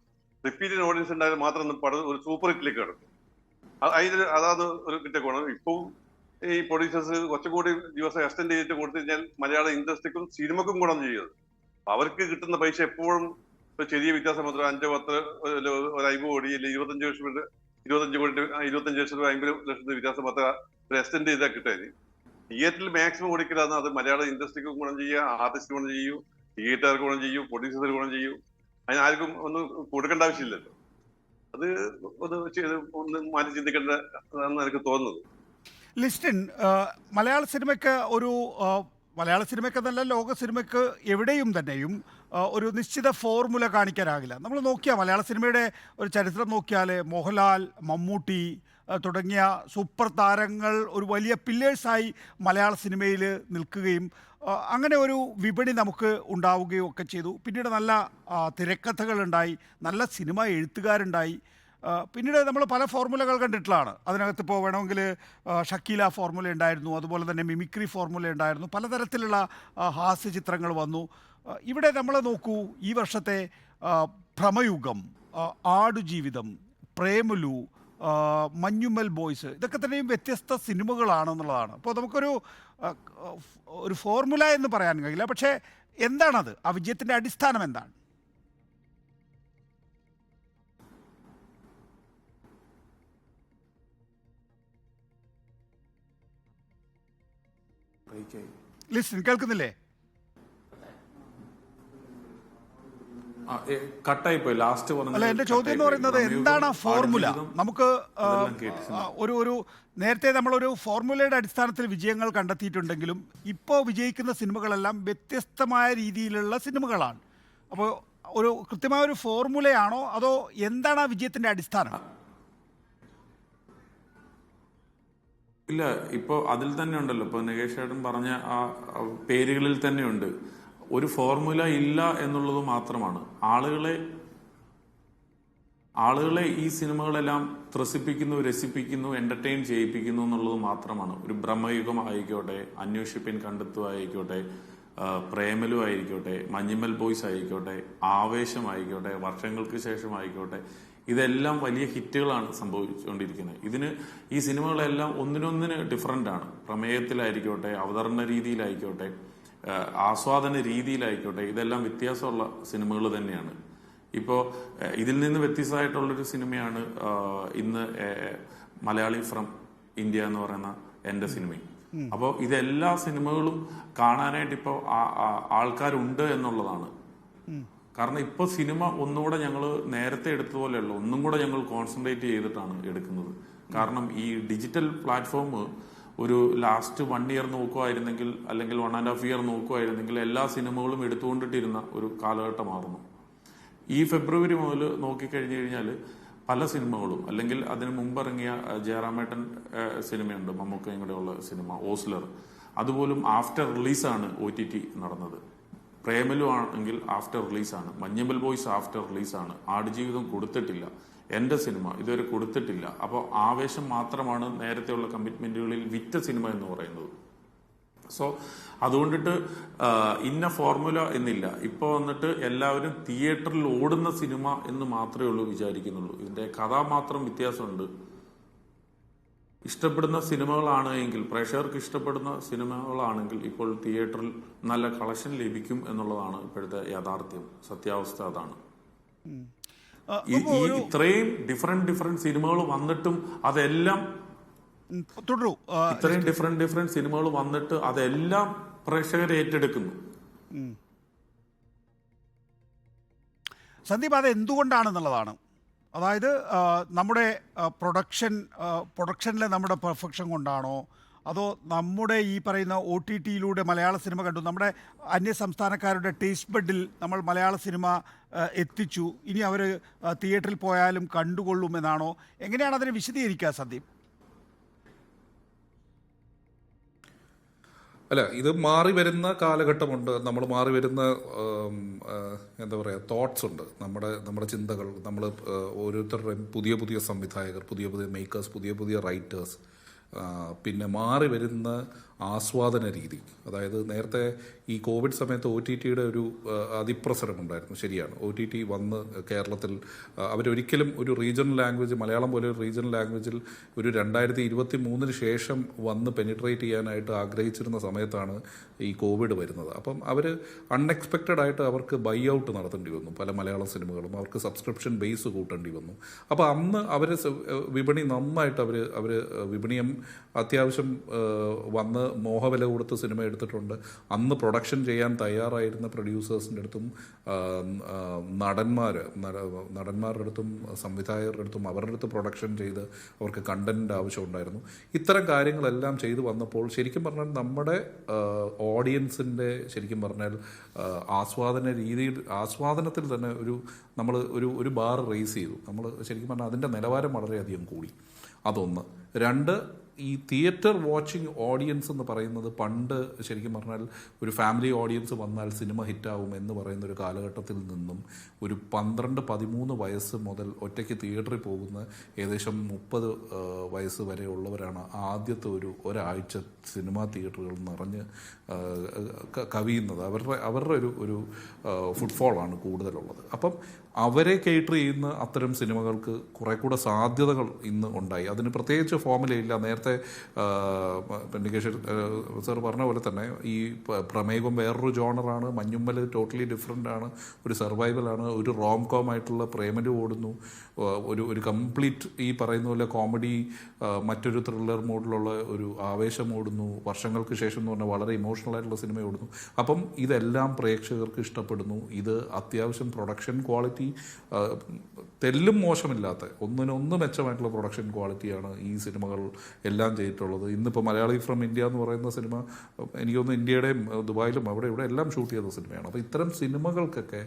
റിപ്പീറ്റഡ് ഓഡിയൻസ് ഉണ്ടായാലും മാത്രം പടം ഒരു സൂപ്പർ ഹിറ്റിലേക്ക് കിടക്കും. അതാണ് ഒരു കിട്ടിയ ഗുണം. ഇപ്പം ഈ പ്രൊഡ്യൂസേഴ്സ് കുറച്ചുകൂടി ദിവസം എക്സ്റ്റെൻഡ് ചെയ്തിട്ട് കൊടുത്തു കഴിഞ്ഞാൽ മലയാള ഇൻഡസ്ട്രിക്കും സിനിമക്കും ഗുണം ചെയ്യുന്നത്. അവർക്ക് കിട്ടുന്ന പൈസ എപ്പോഴും ചെറിയ വ്യത്യാസം മാത്രം 5-10 ഒരു 50 കോടി അല്ലെങ്കിൽ 25 ലക്ഷം 25 ലക്ഷം രൂപ 50 ലക്ഷത്തിന് വ്യത്യാസം മാത്രം ഒരു എക്സ്റ്റെൻഡ് ചെയ്താൽ കിട്ടാൻ. തിയേറ്ററിൽ മാക്സിമം ഓടിക്കലാണ്. അത് മലയാള ഇൻഡസ്ട്രിക്ക് ഗുണം ചെയ്യുക, ആർട്ടിസ്റ്റ് ഗുണം ചെയ്യൂ, തിയേറ്റർക്ക് ഗുണം ചെയ്യൂ, പ്രൊഡ്യൂസർക്ക് ഗുണം ചെയ്യൂ. അതിനാർക്കും ഒന്നും കൊടുക്കേണ്ട ആവശ്യമില്ലല്ലോ. അത് ഒന്ന് മാറ്റി ചിന്തിക്കേണ്ടതെന്ന് എനിക്ക് തോന്നുന്നത്. ലിസ്റ്റിൻ, മലയാള സിനിമയ്ക്കെന്നല്ല ലോക സിനിമയ്ക്ക് എവിടെയും തന്നെയും ഒരു നിശ്ചിത ഫോർമുല കാണിക്കാനാകില്ല. നമ്മൾ നോക്കിയാൽ മലയാള സിനിമയുടെ ഒരു ചരിത്രം നോക്കിയാൽ മോഹൻലാൽ, മമ്മൂട്ടി തുടങ്ങിയ സൂപ്പർ താരങ്ങൾ ഒരു വലിയ പില്ലേഴ്സായി മലയാള സിനിമയിൽ നിൽക്കുകയും അങ്ങനെ ഒരു വിപണി നമുക്ക് ഉണ്ടാവുകയും ഒക്കെ ചെയ്തു. പിന്നീട് നല്ല തിരക്കഥകളുണ്ടായി, നല്ല സിനിമ എഴുത്തുകാരുണ്ടായി. പിന്നീട് നമ്മൾ പല ഫോർമുലകൾ കണ്ടിട്ടുള്ളതാണ്. അതിനകത്ത് ഇപ്പോൾ വേണമെങ്കിൽ ഷക്കീല ഫോർമുല ഉണ്ടായിരുന്നു, അതുപോലെ തന്നെ മിമിക്രി ഫോർമുല ഉണ്ടായിരുന്നു, പലതരത്തിലുള്ള ഹാസ്യ ചിത്രങ്ങൾ വന്നു. ഇവിടെ നമ്മൾ നോക്കൂ, ഈ വർഷത്തെ ഭ്രമയുഗം, ആടുജീവിതം, പ്രേമലു, മഞ്ഞുമൽ ബോയ്സ്, ഇതൊക്കെ തന്നെയും വ്യത്യസ്ത സിനിമകളാണെന്നുള്ളതാണ്. അപ്പോൾ നമുക്കൊരു ഫോർമുല എന്ന് പറയാൻ കഴിയില്ല. പക്ഷേ എന്താണത്? ആ വിജയത്തിൻ്റെ അടിസ്ഥാനം എന്താണ്? ലിസ്റ്റിൻ, കേൾക്കുന്നില്ലേ? കട്ടായിപ്പോയി ലാസ്റ്റ് പറഞ്ഞു. അല്ല, എന്റെ ചോദ്യം എന്ന് പറയുന്നത് എന്താണ് ആ ഫോർമുല? നമുക്ക് ഒരു നേരത്തെ നമ്മളൊരു ഫോർമുലയുടെ അടിസ്ഥാനത്തിൽ വിജയങ്ങൾ കണ്ടെത്തിയിട്ടുണ്ടെങ്കിലും ഇപ്പോൾ വിജയിക്കുന്ന സിനിമകളെല്ലാം വ്യത്യസ്തമായ രീതിയിലുള്ള സിനിമകളാണ്. അപ്പോൾ ഒരു കൃത്യമായ ഒരു ഫോർമുലയാണോ അതോ എന്താണ് ആ വിജയത്തിന്റെ അടിസ്ഥാനം? ഇല്ല, ഇപ്പോൾ അതിൽ തന്നെ ഉണ്ടല്ലോ, ഇപ്പോൾ നികേഷ് ചേട്ടൻ പറഞ്ഞ ആ പേരുകളിൽ തന്നെയുണ്ട്. ഒരു ഫോർമുല ഇല്ല എന്നുള്ളത് മാത്രമാണ്. ആളുകളെ ഈ സിനിമകളെല്ലാം ത്രസിപ്പിക്കുന്നു, രസിപ്പിക്കുന്നു, എന്റർടൈൻ ചെയ്യിപ്പിക്കുന്നു എന്നുള്ളത് മാത്രമാണ്. ഒരു ബ്രഹ്മയുഗം ആയിക്കോട്ടെ, അന്വേഷിപ്പിൻ കണ്ടെത്തുക ആയിക്കോട്ടെ, പ്രേമലു ആയിരിക്കോട്ടെ, മഞ്ഞുമൽ ബോയ്സ് ആയിക്കോട്ടെ, ആവേശം ആയിക്കോട്ടെ, വർഷങ്ങൾക്ക് ശേഷം ആയിക്കോട്ടെ, ഇതെല്ലാം വലിയ ഹിറ്റുകളാണ് സംഭവിച്ചുകൊണ്ടിരിക്കുന്നത്. ഈ സിനിമകളെല്ലാം ഒന്നിനൊന്നിന് ഡിഫറൻ്റ് ആണ്. പ്രമേയത്തിലായിരിക്കോട്ടെ, അവതരണ രീതിയിലായിക്കോട്ടെ, ആസ്വാദന രീതിയിലായിക്കോട്ടെ, ഇതെല്ലാം വ്യത്യാസമുള്ള സിനിമകൾ തന്നെയാണ്. ഇപ്പോൾ ഇതിൽ നിന്ന് വ്യത്യസ്തമായിട്ടുള്ളൊരു സിനിമയാണ് ഇന്ന് മലയാളി ഫ്രം ഇന്ത്യ എന്ന് പറയുന്ന എൻ്റെ സിനിമയും. അപ്പോൾ ഇതെല്ലാ സിനിമകളും കാണാനായിട്ട് ഇപ്പോൾ ആൾക്കാരുണ്ട് എന്നുള്ളതാണ്. കാരണം ഇപ്പോൾ സിനിമ ഒന്നുകൂടെ ഞങ്ങൾ നേരത്തെ എടുത്തതുപോലെയല്ല, ഒന്നും കൂടെ ഞങ്ങൾ കോൺസെൻട്രേറ്റ് ചെയ്തിട്ടാണ് എടുക്കുന്നത്. കാരണം ഈ ഡിജിറ്റൽ പ്ലാറ്റ്ഫോം ഒരു ലാസ്റ്റ് 1 ഇയർ നോക്കുമായിരുന്നെങ്കിൽ, അല്ലെങ്കിൽ 1.5 ഇയർ നോക്കുമായിരുന്നെങ്കിൽ എല്ലാ സിനിമകളും എടുത്തുകൊണ്ടിട്ടിരുന്ന ഒരു കാലഘട്ടമായിരുന്നു. ഈ ഫെബ്രുവരി മുതൽ നോക്കിക്കഴിഞ്ഞു കഴിഞ്ഞാൽ പല സിനിമകളും, അല്ലെങ്കിൽ അതിന് മുമ്പിറങ്ങിയ ജയറാമേട്ടൻ സിനിമയുണ്ട്, മമ്മൂക്കയും കൂടെ ഉള്ള സിനിമ ഓസ്ലർ, അതുപോലും ആഫ്റ്റർ റിലീസാണ് OTT നടന്നത്. പ്രേമലു ആണെങ്കിൽ ആഫ്റ്റർ റിലീസാണ്, മഞ്ഞമ്പൽ ബോയ്സ് ആഫ്റ്റർ റിലീസാണ്, ആടുജീവിതം കൊടുത്തിട്ടില്ല, എൻ്റെ സിനിമ ഇതുവരെ കൊടുത്തിട്ടില്ല. അപ്പോൾ ആവേശം മാത്രമാണ് നേരത്തെയുള്ള കമ്മിറ്റ്മെന്റുകളിൽ വിറ്റ സിനിമ എന്ന് പറയുന്നത്. സോ അതുകൊണ്ടിട്ട് ഇന്ന ഫോർമുല എന്നില്ല. ഇപ്പോൾ വന്നിട്ട് എല്ലാവരും തിയേറ്ററിൽ ഓടുന്ന സിനിമ എന്ന് മാത്രമേ ഉള്ളൂ വിചാരിക്കുന്നുള്ളൂ. ഇതിന്റെ കഥ മാത്രം വ്യത്യാസമുണ്ട്. ഇഷ്ടപ്പെടുന്ന സിനിമകളാണ് എങ്കിൽ, പ്രേക്ഷകർക്ക് ഇഷ്ടപ്പെടുന്ന സിനിമകളാണെങ്കിൽ ഇപ്പോൾ തിയേറ്ററിൽ നല്ല കളക്ഷൻ ലഭിക്കും എന്നുള്ളതാണ് ഇപ്പോഴത്തെ യാഥാർത്ഥ്യം. സത്യാവസ്ഥ അതാണ്. ഈ ഇത്രയും ഡിഫറെന്റ് സിനിമകൾ വന്നിട്ടും അതെല്ലാം തുടരൂ. ഇത്രയും ഡിഫറെന്റ് സിനിമകൾ വന്നിട്ട് അതെല്ലാം പ്രേക്ഷകരെ ഏറ്റെടുക്കുന്നു. സന്ദീപ്, അത് എന്തുകൊണ്ടാണെന്നുള്ളതാണ്. അതായത് നമ്മുടെ പ്രൊഡക്ഷനിലെ നമ്മുടെ പെർഫെക്ഷൻ കൊണ്ടാണോ, അതോ നമ്മുടെ ഈ പറയുന്ന OTTയിലൂടെ മലയാള സിനിമ കണ്ടു, നമ്മുടെ അന്യ സംസ്ഥാനക്കാരുടെ ടേസ്റ്റ് ബഡിൽ നമ്മൾ മലയാള സിനിമ എത്തിച്ചു, ഇനി അവർ തിയേറ്ററിൽ പോയാലും കണ്ടുകൊള്ളുമെന്നാണോ? എങ്ങനെയാണ് അതിനെ വിശദീകരിക്കുക സന്ദീപ്? അല്ല, ഇത് മാറി വരുന്ന കാലഘട്ടമുണ്ട്. നമ്മൾ മാറി വരുന്ന എന്താ പറയുക, തോട്ട്സ് ഉണ്ട്, നമ്മുടെ ചിന്തകൾ. നമ്മൾ ഓരോരുത്തരുടെയും പുതിയ പുതിയ സംവിധായകർ, പുതിയ പുതിയ മേക്കേഴ്സ്, പുതിയ പുതിയ റൈറ്റേഴ്സ്, പിന്നെ മാറി വരുന്ന ആസ്വാദന രീതി. അതായത് നേരത്തെ ഈ കോവിഡ് സമയത്ത് OTTയുടെ ഒരു അതിപ്രസരമുണ്ടായിരുന്നു. ശരിയാണ്, OTT വന്ന് കേരളത്തിൽ അവരൊരിക്കലും ഒരു റീജിയണൽ ലാംഗ്വേജ്, മലയാളം പോലെ ഒരു റീജിയണൽ ലാംഗ്വേജിൽ ഒരു 2023 ശേഷം വന്ന് പെനിട്രേറ്റ് ചെയ്യാനായിട്ട് ആഗ്രഹിച്ചിരുന്ന സമയത്താണ് ഈ കോവിഡ് വരുന്നത്. അപ്പം അവർ അൺഎക്സ്പെക്റ്റഡ് ആയിട്ട് അവർക്ക് ബൈ ഔട്ട് നടത്തേണ്ടി വന്നു പല മലയാളം സിനിമകളും. അവർക്ക് സബ്സ്ക്രിപ്ഷൻ ബേസ് കൂട്ടേണ്ടി വന്നു. അപ്പോൾ അന്ന് അവർ വിപണി നന്നായിട്ട് അവർ വിപണിയും അത്യാവശ്യം വന്ന് മോഹവില കൊടുത്ത് സിനിമ എടുത്തിട്ടുണ്ട്. അന്ന് പ്രൊഡക്ഷൻ ചെയ്യാൻ തയ്യാറായിരുന്ന പ്രൊഡ്യൂസേഴ്സിൻ്റെ അടുത്തും നടന്മാരുടെ അടുത്തും സംവിധായകരുടെ അടുത്തും അവരുടെ അടുത്ത് പ്രൊഡക്ഷൻ ചെയ്ത് അവർക്ക് കണ്ടന്റിൻ്റെ ആവശ്യമുണ്ടായിരുന്നു. ഇത്തരം കാര്യങ്ങളെല്ലാം ചെയ്തു വന്നപ്പോൾ ശരിക്കും പറഞ്ഞാൽ നമ്മുടെ ഓഡിയൻസിൻ്റെ ശരിക്കും പറഞ്ഞാൽ ആസ്വാദനത്തിൽ തന്നെ നമ്മൾ ഒരു ബാർ റേസ് ചെയ്തു. നമ്മൾ ശരിക്കും പറഞ്ഞാൽ അതിൻ്റെ നിലവാരം വളരെയധികം കൂടി. അതൊന്ന്. രണ്ട്, ഈ തിയേറ്റർ വാച്ചിങ് ഓഡിയൻസ് എന്ന് പറയുന്നത് പണ്ട് ശരിക്കും പറഞ്ഞാൽ ഒരു ഫാമിലി ഓഡിയൻസ് വന്നാൽ സിനിമ ഹിറ്റാവും എന്ന് പറയുന്ന ഒരു കാലഘട്ടത്തിൽ നിന്നും ഒരു 12-13 വയസ്സ് മുതൽ ഒറ്റയ്ക്ക് തിയേറ്ററിൽ പോകുന്ന ഏകദേശം 30 വയസ്സ് വരെ ഉള്ളവരാണ് ആദ്യത്തെ ഒരാഴ്ച സിനിമാ തിയേറ്ററുകൾ നിറഞ്ഞ് കവിയുന്നത്. അവരുടെ ഒരു ഫുട്ഫോളാണ് കൂടുതലുള്ളത്. അപ്പം അവരെ കേറ്റർ ചെയ്യുന്ന അത്തരം സിനിമകൾക്ക് കുറെ കൂടെ സാധ്യതകൾ ഇന്ന് ഉണ്ടായി. അതിന് പ്രത്യേകിച്ച് ഫോമുലയില്ല. നേരത്തെ നികേഷ് സർ പറഞ്ഞ പോലെ തന്നെ ഈ പ്രമേയം വേറൊരു ജോണറാണ്, മഞ്ഞുമ്മൽ ടോട്ടലി ഡിഫറെൻ്റ് ആണ്, ഒരു സർവൈവലാണ്, ഒരു റോം കോം ആയിട്ടുള്ള പ്രേമലു ഓടുന്നു, ഒരു കംപ്ലീറ്റ് ഈ പറയുന്ന പോലെ കോമഡി, മറ്റൊരു ത്രില്ലർ മോഡിലുള്ള ഒരു ആവേശം ഓടുന്നു, വർഷങ്ങൾക്ക് ശേഷം എന്ന് പറഞ്ഞാൽ വളരെ ഇമോഷണൽ ആയിട്ടുള്ള സിനിമ ഓടുന്നു. അപ്പം ഇതെല്ലാം പ്രേക്ഷകർക്ക് ഇഷ്ടപ്പെടുന്നു. ഇത് അത്യാവശ്യം പ്രൊഡക്ഷൻ ക്വാളിറ്റി തെല്ലും മോശമില്ലാത്ത ഒന്നിനൊന്ന് മെച്ചമായിട്ടുള്ള പ്രൊഡക്ഷൻ ക്വാളിറ്റിയാണ് ഈ സിനിമകൾ എല്ലാം ചെയ്തിട്ടുള്ളത്. ഇന്നിപ്പോൾ മലയാളി ഫ്രം ഇന്ത്യ എന്ന് പറയുന്ന സിനിമ എനിക്ക് തോന്നുന്നു ഇന്ത്യയുടെയും ദുബായിലും അവിടെ ഇവിടെ എല്ലാം ഷൂട്ട് ചെയ്ത സിനിമയാണ്. അപ്പോൾ ഇത്തരം സിനിമകൾക്കൊക്കെ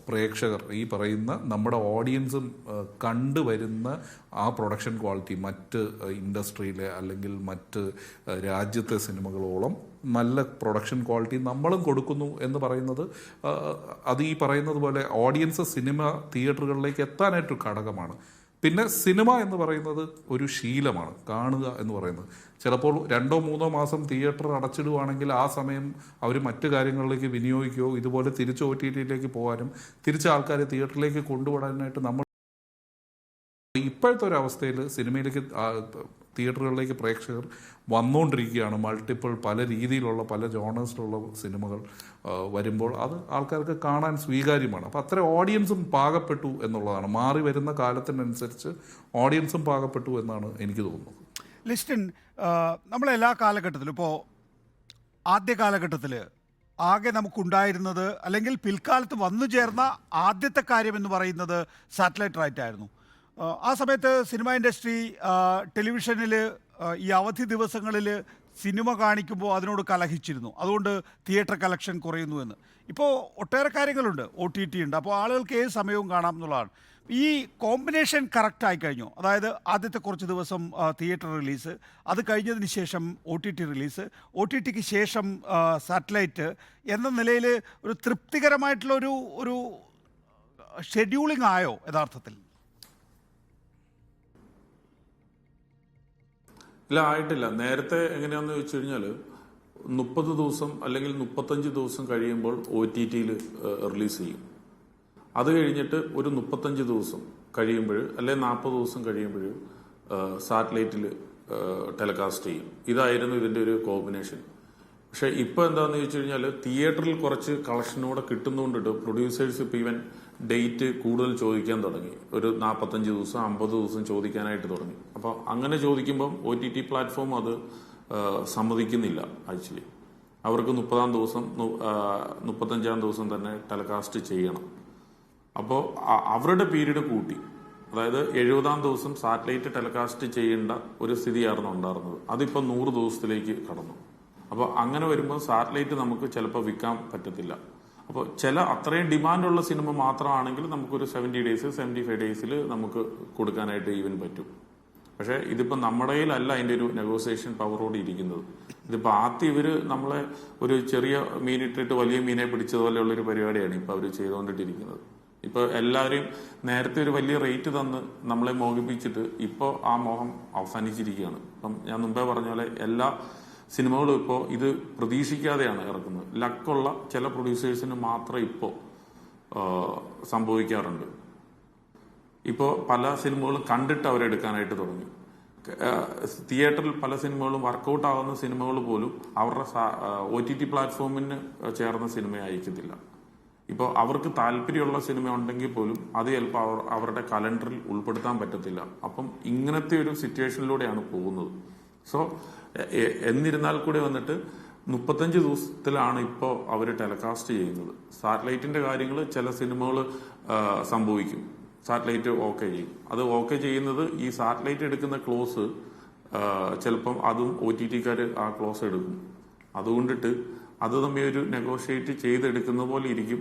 പ്രേക്ഷകർ, ഈ പറയുന്ന നമ്മുടെ ഓഡിയൻസും കണ്ടുവരുന്ന ആ പ്രൊഡക്ഷൻ ക്വാളിറ്റി മറ്റ് ഇൻഡസ്ട്രിയിലെ അല്ലെങ്കിൽ മറ്റ് രാജ്യത്തെ സിനിമകളോളം നല്ല പ്രൊഡക്ഷൻ ക്വാളിറ്റി നമ്മളും കൊടുക്കുന്നു എന്ന് പറയുന്നത് അത് ഈ പറയുന്നത് പോലെ ഓഡിയൻസ് സിനിമ തിയേറ്ററുകളിലേക്ക് എത്താനായിട്ടൊരു ഘടകമാണ്. പിന്നെ സിനിമ എന്ന് പറയുന്നത് ഒരു ശീലമാണ്. കാണുക എന്ന് പറയുന്നത് ചിലപ്പോൾ 2-3 മാസം തിയേറ്റർ അടച്ചിടുവാണെങ്കിൽ ആ സമയം അവർ മറ്റു കാര്യങ്ങളിലേക്ക് വിനിയോഗിക്കുകയോ ഇതുപോലെ തിരിച്ച് OTTയിലേക്ക് പോകാനും തിരിച്ച് ആൾക്കാരെ തിയേറ്ററിലേക്ക് കൊണ്ടുപോകാനായിട്ട് നമ്മൾ ഇപ്പോഴത്തെ ഒരു അവസ്ഥയിൽ സിനിമയിലേക്ക് തിയേറ്ററുകളിലേക്ക് പ്രേക്ഷകർ വന്നുകൊണ്ടിരിക്കുകയാണ്. മൾട്ടിപ്പിൾ പല രീതിയിലുള്ള പല ജോണേഴ്സിലുള്ള സിനിമകൾ വരുമ്പോൾ അത് ആൾക്കാർക്ക് കാണാൻ സ്വീകാര്യമാണ്. അപ്പോൾ അത്ര ഓഡിയൻസും പാകപ്പെട്ടു എന്നുള്ളതാണ്. മാറി വരുന്ന കാലത്തിനനുസരിച്ച് ഓഡിയൻസും പാകപ്പെട്ടു എന്നാണ് എനിക്ക് തോന്നുന്നത്. ലിസ്റ്റിൻ, നമ്മളെല്ലാ കാലഘട്ടത്തിലും, ഇപ്പോൾ ആദ്യ കാലഘട്ടത്തിൽ ആകെ നമുക്കുണ്ടായിരുന്നത് അല്ലെങ്കിൽ പിൽക്കാലത്ത് വന്നു ചേർന്ന ആദ്യത്തെ കാര്യം എന്ന് പറയുന്നത് സാറ്റലൈറ്റ് റൈറ്റ് ആയിരുന്നു. ആ സമയത്ത് സിനിമ ഇൻഡസ്ട്രി ടെലിവിഷനിൽ ഈ അവധി ദിവസങ്ങളിൽ സിനിമ കാണിക്കുമ്പോൾ അതിനോട് കലഹിച്ചിരുന്നു, അതുകൊണ്ട് തിയേറ്റർ കളക്ഷൻ കുറയുന്നു എന്ന്. ഇപ്പോൾ ഒട്ടേറെ കാര്യങ്ങളുണ്ട്, OTT ഉണ്ട്, അപ്പോൾ ആളുകൾക്ക് ഏത് സമയവും കാണാം എന്നുള്ളതാണ്. ഈ കോമ്പിനേഷൻ കറക്റ്റ് ആയി കഴിഞ്ഞു. അതായത് ആദ്യത്തെ കുറച്ച് ദിവസം തിയേറ്റർ റിലീസ്, അത് കഴിഞ്ഞതിന് ശേഷം OTT റിലീസ്, OTTക്ക് ശേഷം സാറ്റലൈറ്റ് എന്ന നിലയിൽ ഒരു തൃപ്തികരമായിട്ടുള്ള ഒരു ഷെഡ്യൂളിംഗ് ആയോ യഥാർത്ഥത്തിൽ? ഇല്ല, ആയിട്ടില്ല. നേരത്തെ എങ്ങനെയാണെന്ന് ചോദിച്ചു കഴിഞ്ഞാൽ 30 ദിവസം അല്ലെങ്കിൽ 35 ദിവസം കഴിയുമ്പോൾ OTTയിൽ റിലീസ് ചെയ്യും. അത് കഴിഞ്ഞിട്ട് ഒരു 35 ദിവസം കഴിയുമ്പോൾ അല്ലെങ്കിൽ 40 ദിവസം കഴിയുമ്പോൾ സാറ്റലൈറ്റിൽ ടെലികാസ്റ്റ് ചെയ്യും. ഇതായിരുന്നു ഇതിൻ്റെ ഒരു കോമ്പിനേഷൻ. പക്ഷെ ഇപ്പോൾ എന്താണെന്ന് ചോദിച്ചു കഴിഞ്ഞാൽ തിയേറ്ററിൽ കുറച്ച് കളക്ഷനോടെ കിട്ടുന്നതുകൊണ്ടിട്ട് പ്രൊഡ്യൂസേഴ്സ് ഇപ്പോൾ ഈവൻ ഡേറ്റ് കൂടുതൽ ചോദിക്കാൻ തുടങ്ങി. ഒരു 45 ദിവസം 50 ദിവസം ചോദിക്കാനായിട്ട് തുടങ്ങി. അപ്പോൾ അങ്ങനെ ചോദിക്കുമ്പം OTT പ്ലാറ്റ്ഫോം അത് സമ്മതിക്കുന്നില്ല. ആക്ച്വലി അവർക്ക് 30-ാം ദിവസം 35-ാം ദിവസം തന്നെ ടെലികാസ്റ്റ് ചെയ്യണം. അപ്പോൾ അവരുടെ പീരീഡ് കൂട്ടി. അതായത് 70-ാം ദിവസം സാറ്റലൈറ്റ് ടെലികാസ്റ്റ് ചെയ്യേണ്ട ഒരു സ്ഥിതിയായിരുന്നു ഉണ്ടായിരുന്നത്. അതിപ്പോൾ 100 ദിവസത്തിലേക്ക് കടന്നു. അപ്പോൾ അങ്ങനെ വരുമ്പോൾ സാറ്റലൈറ്റ് നമുക്ക് ചിലപ്പോൾ വിൽക്കാൻ പറ്റത്തില്ല. അപ്പോൾ ചില അത്രയും ഡിമാൻഡുള്ള സിനിമ മാത്രമാണെങ്കിൽ നമുക്കൊരു 70 ഡേയ്സ് 75 ഡേയ്സിൽ നമുക്ക് കൊടുക്കാനായിട്ട് ഈവൻ പറ്റും. പക്ഷേ ഇതിപ്പോൾ നമ്മുടെ കയ്യിലല്ല അതിൻ്റെ ഒരു നെഗോസിയേഷൻ പവറോട് ഇരിക്കുന്നത്. ഇതിപ്പോൾ ആദ്യം ഇവർ നമ്മളെ ഒരു ചെറിയ മീനിട്ടിട്ട് വലിയ മീനെ പിടിച്ചതുപോലെയുള്ളൊരു പരിപാടിയാണ് ഇപ്പോൾ അവർ ചെയ്തുകൊണ്ടിട്ടിരിക്കുന്നത്. ഇപ്പോൾ എല്ലാവരെയും നേരത്തെ ഒരു വലിയ റേറ്റ് തന്ന് നമ്മളെ മോഹിപ്പിച്ചിട്ട് ഇപ്പോൾ ആ മോഹം അവസാനിച്ചിരിക്കുകയാണ്. ഇപ്പം ഞാൻ മുമ്പേ പറഞ്ഞ പോലെ എല്ലാ സിനിമകളും ഇപ്പോൾ ഇത് പ്രതീക്ഷിക്കാതെയാണ് ഇറക്കുന്നത്. ലക്കുള്ള ചില പ്രൊഡ്യൂസേഴ്സിന് മാത്രം ഇപ്പോൾ സംഭവിക്കാറുണ്ട്. ഇപ്പോൾ പല സിനിമകളും കണ്ടിട്ട് അവരെടുക്കാനായിട്ട് തുടങ്ങി. തിയേറ്ററിൽ പല സിനിമകളും വർക്കൗട്ട് ആവുന്ന സിനിമകൾ പോലും അവരുടെ OTT പ്ലാറ്റ്ഫോമിന് ചേർന്ന സിനിമയായിരിക്കത്തില്ല. ഇപ്പോൾ അവർക്ക് താല്പര്യമുള്ള സിനിമ ഉണ്ടെങ്കിൽ പോലും അത് ചിലപ്പോൾ അവരുടെ കലണ്ടറിൽ ഉൾപ്പെടുത്താൻ പറ്റത്തില്ല. അപ്പം ഇങ്ങനത്തെ ഒരു സിറ്റുവേഷനിലൂടെയാണ് പോകുന്നത്. സോ എന്നിരുന്നാൽ കൂടി വന്നിട്ട് 35 ദിവസത്തിലാണ് ഇപ്പോൾ അവർ ടെലികാസ്റ്റ് ചെയ്യുന്നത്. സാറ്റലൈറ്റിന്റെ കാര്യങ്ങൾ ചില സിനിമകൾ സംഭവിക്കും. സാറ്റലൈറ്റ് ഓക്കെ ചെയ്യും. അത് ഓക്കെ ചെയ്യുന്നത് ഈ സാറ്റലൈറ്റ് എടുക്കുന്ന ക്ലോസ് ചിലപ്പം അതും OTTക്കാർ ആ ക്ലോസ് എടുക്കും. അതുകൊണ്ടിട്ട് അത് തമ്മിൽ ഒരു നെഗോഷിയേറ്റ് ചെയ്തെടുക്കുന്ന പോലെ ഇരിക്കും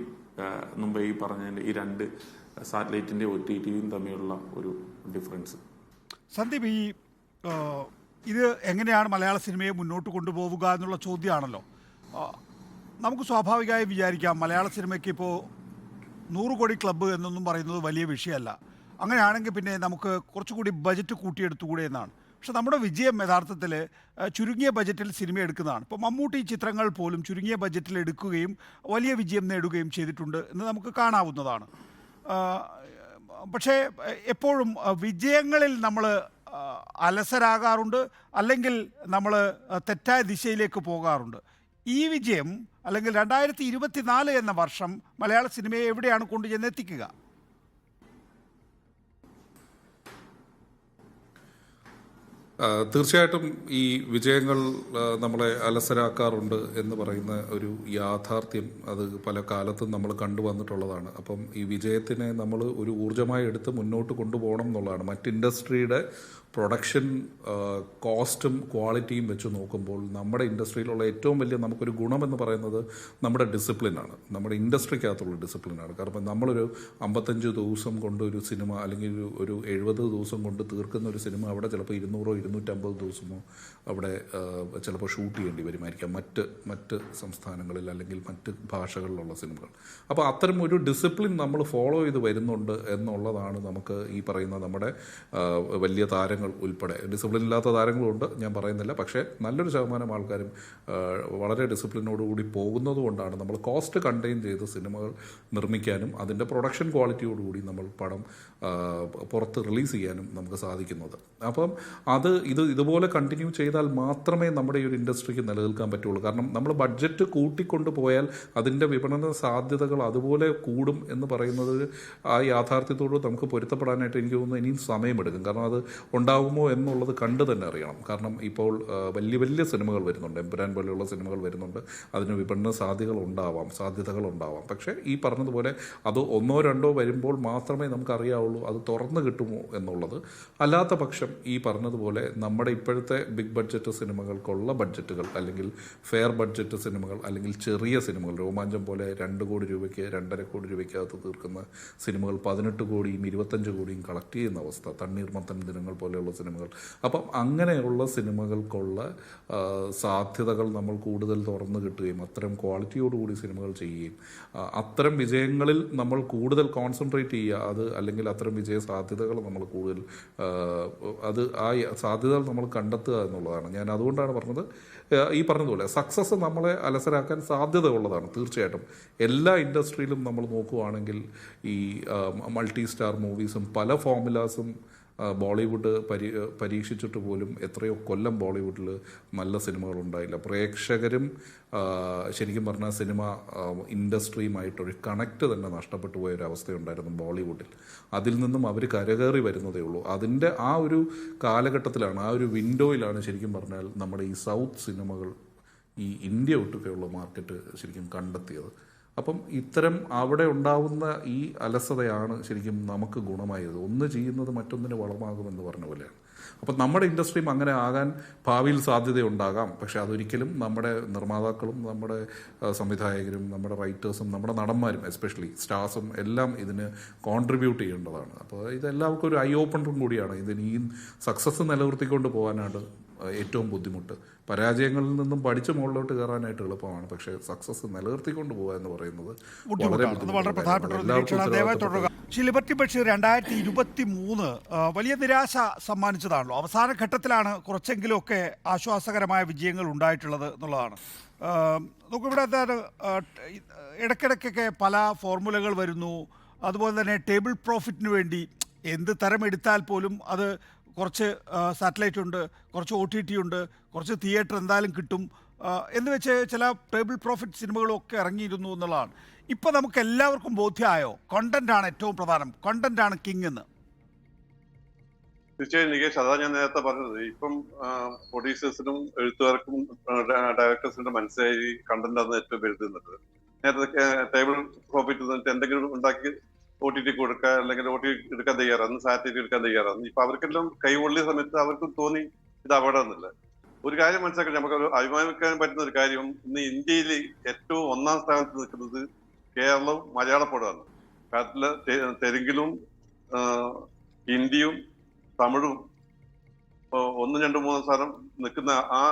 മുമ്പ് ഈ പറഞ്ഞതിൻ്റെ ഈ രണ്ട് സാറ്റലൈറ്റിൻ്റെ OTTയും തമ്മിലുള്ള ഒരു ഡിഫറൻസ്. സന്ദീപ്, ഇത് എങ്ങനെയാണ് മലയാള സിനിമയെ മുന്നോട്ട് കൊണ്ടുപോവുക എന്നുള്ള ചോദ്യമാണല്ലോ. നമുക്ക് സ്വാഭാവികമായി വിചാരിക്കാം മലയാള സിനിമയ്ക്ക് ഇപ്പോൾ 100 കോടി ക്ലബ്ബ് എന്നൊന്നും പറയുന്നത് വലിയ വിഷയമല്ല. അങ്ങനെയാണെങ്കിൽ പിന്നെ നമുക്ക് കുറച്ചുകൂടി ബജറ്റ് കൂട്ടിയെടുത്തുകൂടെ എന്നാണ്. പക്ഷെ നമ്മുടെ വിജയം യഥാർത്ഥത്തിൽ ചുരുങ്ങിയ ബജറ്റിൽ സിനിമ എടുക്കുന്നതാണ്. ഇപ്പോൾ മമ്മൂട്ടി ചിത്രങ്ങൾ പോലും ചുരുങ്ങിയ ബജറ്റിൽ എടുക്കുകയും വലിയ വിജയം നേടുകയും ചെയ്തിട്ടുണ്ട് എന്ന് നമുക്ക് കാണാവുന്നതാണ്. പക്ഷേ എപ്പോഴും വിജയങ്ങളിൽ നമ്മൾ അലസരാകാറുണ്ട്, അല്ലെങ്കിൽ നമ്മൾ തെറ്റായ ദിശയിലേക്ക് പോകാറുണ്ട്. ഈ വിജയം അല്ലെങ്കിൽ 2024 എന്ന വർഷം മലയാള സിനിമയെ എവിടെയാണ് കൊണ്ടുചെന്നെത്തിക്കുക? തീർച്ചയായിട്ടും ഈ വിജയങ്ങൾ നമ്മളെ അലസരാക്കാറുണ്ട് എന്ന് പറയുന്ന ഒരു യാഥാർത്ഥ്യം അത് പല കാലത്തും നമ്മൾ കണ്ടുവന്നിട്ടുള്ളതാണ്. അപ്പം ഈ വിജയത്തിനെ നമ്മൾ ഒരു ഊർജ്ജമായി എടുത്ത് മുന്നോട്ട് കൊണ്ടുപോകണം എന്നുള്ളതാണ്. മറ്റ് ഇൻഡസ്ട്രിയുടെ പ്രൊഡക്ഷൻ കോസ്റ്റും ക്വാളിറ്റിയും വെച്ച് നോക്കുമ്പോൾ നമ്മുടെ ഇൻഡസ്ട്രിയിലുള്ള ഏറ്റവും വലിയ നമുക്കൊരു ഗുണമെന്ന് പറയുന്നത് നമ്മുടെ ഡിസിപ്ലിനാണ്, നമ്മുടെ ഇൻഡസ്ട്രിക്കകത്തുള്ള ഡിസിപ്ലിനാണ്. കാരണം നമ്മളൊരു 55 ദിവസം കൊണ്ട് ഒരു സിനിമ അല്ലെങ്കിൽ ഒരു 70 ദിവസം കൊണ്ട് തീർക്കുന്ന ഒരു സിനിമ അവിടെ ചിലപ്പോൾ 200-250 ദിവസമോ അവിടെ ചിലപ്പോൾ ഷൂട്ട് ചെയ്യേണ്ടി വരുമായിരിക്കാം മറ്റ് സംസ്ഥാനങ്ങളിൽ അല്ലെങ്കിൽ മറ്റ് ഭാഷകളിലുള്ള സിനിമകൾ. അപ്പോൾ അത്തരം ഒരു ഡിസിപ്ലിൻ നമ്മൾ ഫോളോ ചെയ്ത് വരുന്നുണ്ട് എന്നുള്ളതാണ് നമുക്ക് ഈ പറയുന്ന നമ്മുടെ വലിയ താരങ്ങൾ ഉൾപ്പെടെ. ഡിസിപ്ലിൻ ഇല്ലാത്ത താരങ്ങളുണ്ട്, ഞാൻ പറയുന്നില്ല. പക്ഷേ നല്ലൊരു ശതമാനം ആൾക്കാരും വളരെ ഡിസിപ്ലിനോടുകൂടി പോകുന്നത് കൊണ്ടാണ് നമ്മൾ കോസ്റ്റ് കണ്ടെയ്ൻ ചെയ്ത് സിനിമകൾ നിർമ്മിക്കാനും അതിൻ്റെ പ്രൊഡക്ഷൻ ക്വാളിറ്റിയോടുകൂടി നമ്മൾ പടം പുറത്ത് റിലീസ് ചെയ്യാനും നമുക്ക് സാധിക്കുന്നത്. അപ്പം ഇതുപോലെ കണ്ടിന്യൂ ചെയ്താൽ മാത്രമേ നമ്മുടെ ഈ ഒരു ഇൻഡസ്ട്രിക്ക് നിലനിൽക്കാൻ പറ്റുള്ളൂ. കാരണം നമ്മൾ ബഡ്ജറ്റ് കൂട്ടിക്കൊണ്ടു പോയാൽ അതിൻ്റെ വിപണന സാധ്യതകൾ അതുപോലെ കൂടും എന്ന് പറയുന്നത് ആ യാഥാർത്ഥ്യത്തോട് നമുക്ക് പൊരുത്തപ്പെടാനായിട്ട് എനിക്ക് തോന്നുന്നു ഇനിയും സമയമെടുക്കും. കാരണം അത് ഉണ്ടാകുന്ന ഉണ്ടാവുമോ എന്നുള്ളത് കണ്ടു തന്നെ അറിയണം. കാരണം ഇപ്പോൾ വലിയ വലിയ സിനിമകൾ വരുന്നുണ്ട്, എമ്പുരാൻ പോലെയുള്ള സിനിമകൾ വരുന്നുണ്ട്, അതിന് വിപണന സാധ്യതകൾ ഉണ്ടാവാം. പക്ഷേ ഈ പറഞ്ഞതുപോലെ അത് ഒന്നോ രണ്ടോ വരുമ്പോൾ മാത്രമേ നമുക്കറിയാവുള്ളൂ അത് തുറന്നു കിട്ടുമോ എന്നുള്ളത്. അല്ലാത്ത പക്ഷം ഈ പറഞ്ഞതുപോലെ നമ്മുടെ ഇപ്പോഴത്തെ ബിഗ് ബഡ്ജറ്റ് സിനിമകൾക്കുള്ള ബഡ്ജറ്റുകൾ, അല്ലെങ്കിൽ ഫെയർ ബഡ്ജറ്റ് സിനിമകൾ, അല്ലെങ്കിൽ ചെറിയ സിനിമകൾ, രോമാഞ്ചം പോലെ 2 കോടി രൂപയ്ക്ക് 2.5 കോടി രൂപയ്ക്കകത്ത് തീർക്കുന്ന സിനിമകൾ 18 കോടിയും 25 കോടിയും കളക്ട് ചെയ്യുന്ന അവസ്ഥ, തണ്ണീർമത്തൻ ദിനങ്ങൾ പോലെയുള്ള സിനിമകൾ. അപ്പം അങ്ങനെയുള്ള സിനിമകൾക്കുള്ള സാധ്യതകൾ നമ്മൾ കൂടുതൽ തുറന്നു കിട്ടുകയും അത്തരം ക്വാളിറ്റിയോടുകൂടി സിനിമകൾ ചെയ്യുകയും അത്തരം വിജയങ്ങളിൽ നമ്മൾ കൂടുതൽ കോൺസെൻട്രേറ്റ് ചെയ്യുക, അത് അല്ലെങ്കിൽ അത്തരം വിജയ സാധ്യതകൾ നമ്മൾ കൂടുതൽ ആ സാധ്യതകൾ നമ്മൾ കണ്ടെത്തുക എന്നുള്ളതാണ്. ഞാൻ അതുകൊണ്ടാണ് പറഞ്ഞത്, ഈ പറഞ്ഞതുപോലെ സക്സസ് നമ്മളെ അലസരാക്കാൻ സാധ്യത ഉള്ളതാണ് തീർച്ചയായിട്ടും. എല്ലാ ഇൻഡസ്ട്രിയിലും നമ്മൾ നോക്കുകയാണെങ്കിൽ ഈ മൾട്ടി സ്റ്റാർ മൂവീസും പല ഫോർമുലാസും ബോളിവുഡ് പരീക്ഷിച്ചിട്ട് പോലും എത്രയോ കൊല്ലം ബോളിവുഡിൽ നല്ല സിനിമകൾ ഉണ്ടായില്ല. പ്രേക്ഷകരും ശരിക്കും പറഞ്ഞാൽ സിനിമ ഇൻഡസ്ട്രിയുമായിട്ടൊരു കണക്റ്റ് തന്നെ നഷ്ടപ്പെട്ടു പോയൊരവസ്ഥയുണ്ടായിരുന്നു ബോളിവുഡിൽ. അതിൽ നിന്നും അവർ കരകയറി വരുന്നതേ ഉള്ളൂ. അതിൻ്റെ ആ ഒരു കാലഘട്ടത്തിലാണ്, ആ ഒരു വിൻഡോയിലാണ് ശരിക്കും പറഞ്ഞാൽ നമ്മുടെ ഈ സൗത്ത് സിനിമകൾ ഈ ഇന്ത്യ ഒട്ടുക്കെയുള്ള മാർക്കറ്റ് ശരിക്കും കണ്ടെത്തിയത്. അപ്പം ഇത്തരം അവിടെ ഉണ്ടാവുന്ന ഈ അലസതയാണ് ശരിക്കും നമുക്ക് ഗുണമായത്. ഒന്ന് ചെയ്യുന്നത് മറ്റൊന്നിന് വളമാകുമെന്ന് പറഞ്ഞ പോലെയാണ്. അപ്പം നമ്മുടെ ഇൻഡസ്ട്രിയും അങ്ങനെ ആകാൻ ഭാവിയിൽ സാധ്യതയുണ്ടാകാം. പക്ഷെ അതൊരിക്കലും നമ്മുടെ നിർമ്മാതാക്കളും നമ്മുടെ സംവിധായകരും നമ്മുടെ റൈറ്റേഴ്സും നമ്മുടെ നടന്മാരും എസ്പെഷ്യലി സ്റ്റാർസും എല്ലാം ഇതിന് കോൺട്രിബ്യൂട്ട് ചെയ്യേണ്ടതാണ്. അപ്പോൾ ഇതെല്ലാവർക്കും ഒരു ഐ ഓപ്പണറും കൂടിയാണ്. ഇതിന് ഈ സക്സസ് നിലനിർത്തിക്കൊണ്ട് പോകാനാണ് ഏറ്റവും ബുദ്ധിമുട്ട്. പരാജയങ്ങളിൽ നിന്നും പഠിച്ച് മുകളിലോട്ട് കയറാനായിട്ട് എളുപ്പമാണ്, പക്ഷേ സക്സസ് നിലനിർത്തിക്കൊണ്ട് പോകുക എന്ന് പറയുന്നത് വളരെ പ്രധാനപ്പെട്ട. ശ്രീ ലിബർട്ടി ബഷീർ, 2023 വലിയ നിരാശ സമ്മാനിച്ചതാണല്ലോ. അവസാന ഘട്ടത്തിലാണ് കുറച്ചെങ്കിലുമൊക്കെ ആശ്വാസകരമായ വിജയങ്ങൾ ഉണ്ടായിട്ടുള്ളത് എന്നുള്ളതാണ്. നമുക്കിവിടെ ഇടയ്ക്കിടയ്ക്കൊക്കെ പല ഫോർമുലകൾ വരുന്നു. അതുപോലെ തന്നെ ടേബിൾ പ്രോഫിറ്റിന് വേണ്ടി എന്ത് തരം എടുത്താൽ പോലും അത് കുറച്ച് സാറ്റലൈറ്റ് ഉണ്ട്, കുറച്ച് OTT ഉണ്ട്, കുറച്ച് തിയേറ്റർ എന്തായാലും കിട്ടും എന്ന് വെച്ച് ചില ടേബിൾ പ്രോഫിറ്റ് സിനിമകളൊക്കെ ഇറങ്ങിയിരുന്നു എന്നുള്ളതാണ്. ഇപ്പം നമുക്ക് എല്ലാവർക്കും ബോധ്യമായോ കണ്ടന്റാണ് ഏറ്റവും പ്രധാനം, കണ്ടന്റാണ് കിങ് എന്ന്? തീർച്ചയായും നികേഷ്, അതാ ഞാൻ നേരത്തെ പറഞ്ഞത്. ഇപ്പം പ്രൊഡ്യൂസേഴ്സിനും എഴുത്തുകാർക്കും ഡയറക്ടേഴ്സിനും മനസ്സിലായി കണ്ടന്റ് ആണ് ഏറ്റവും എഴുതുന്നത്. നേരത്തെ ടേബിൾ പ്രോഫിറ്റ് എന്തെങ്കിലും ഉണ്ടാക്കി OTT കൊടുക്കുക, അല്ലെങ്കിൽ OTT എടുക്കാൻ തയ്യാറാണ്, സാറ്റലൈറ്റ് എടുക്കാൻ തയ്യാറാണ്. ഇപ്പൊ അവർക്കെല്ലാം കൈകൊള്ളിയ സമയത്ത് അവർക്കും തോന്നി ഇത് അപകടമെന്നില്ല. ഒരു കാര്യം മനസ്സിലാക്കാൻ നമുക്ക് അഭിമാനിക്കാൻ പറ്റുന്ന ഒരു കാര്യം, ഇന്ന് ഇന്ത്യയിൽ ഏറ്റവും 1ാം സ്ഥാനത്ത് നിൽക്കുന്നത് കേരളവും മലയാളപ്പടമാണ്. കേരളത്തില് തെലുങ്കിലും ഹിന്ദിയും തമിഴും 1, 2, 3 സ്ഥാനം നിൽക്കുന്ന ആ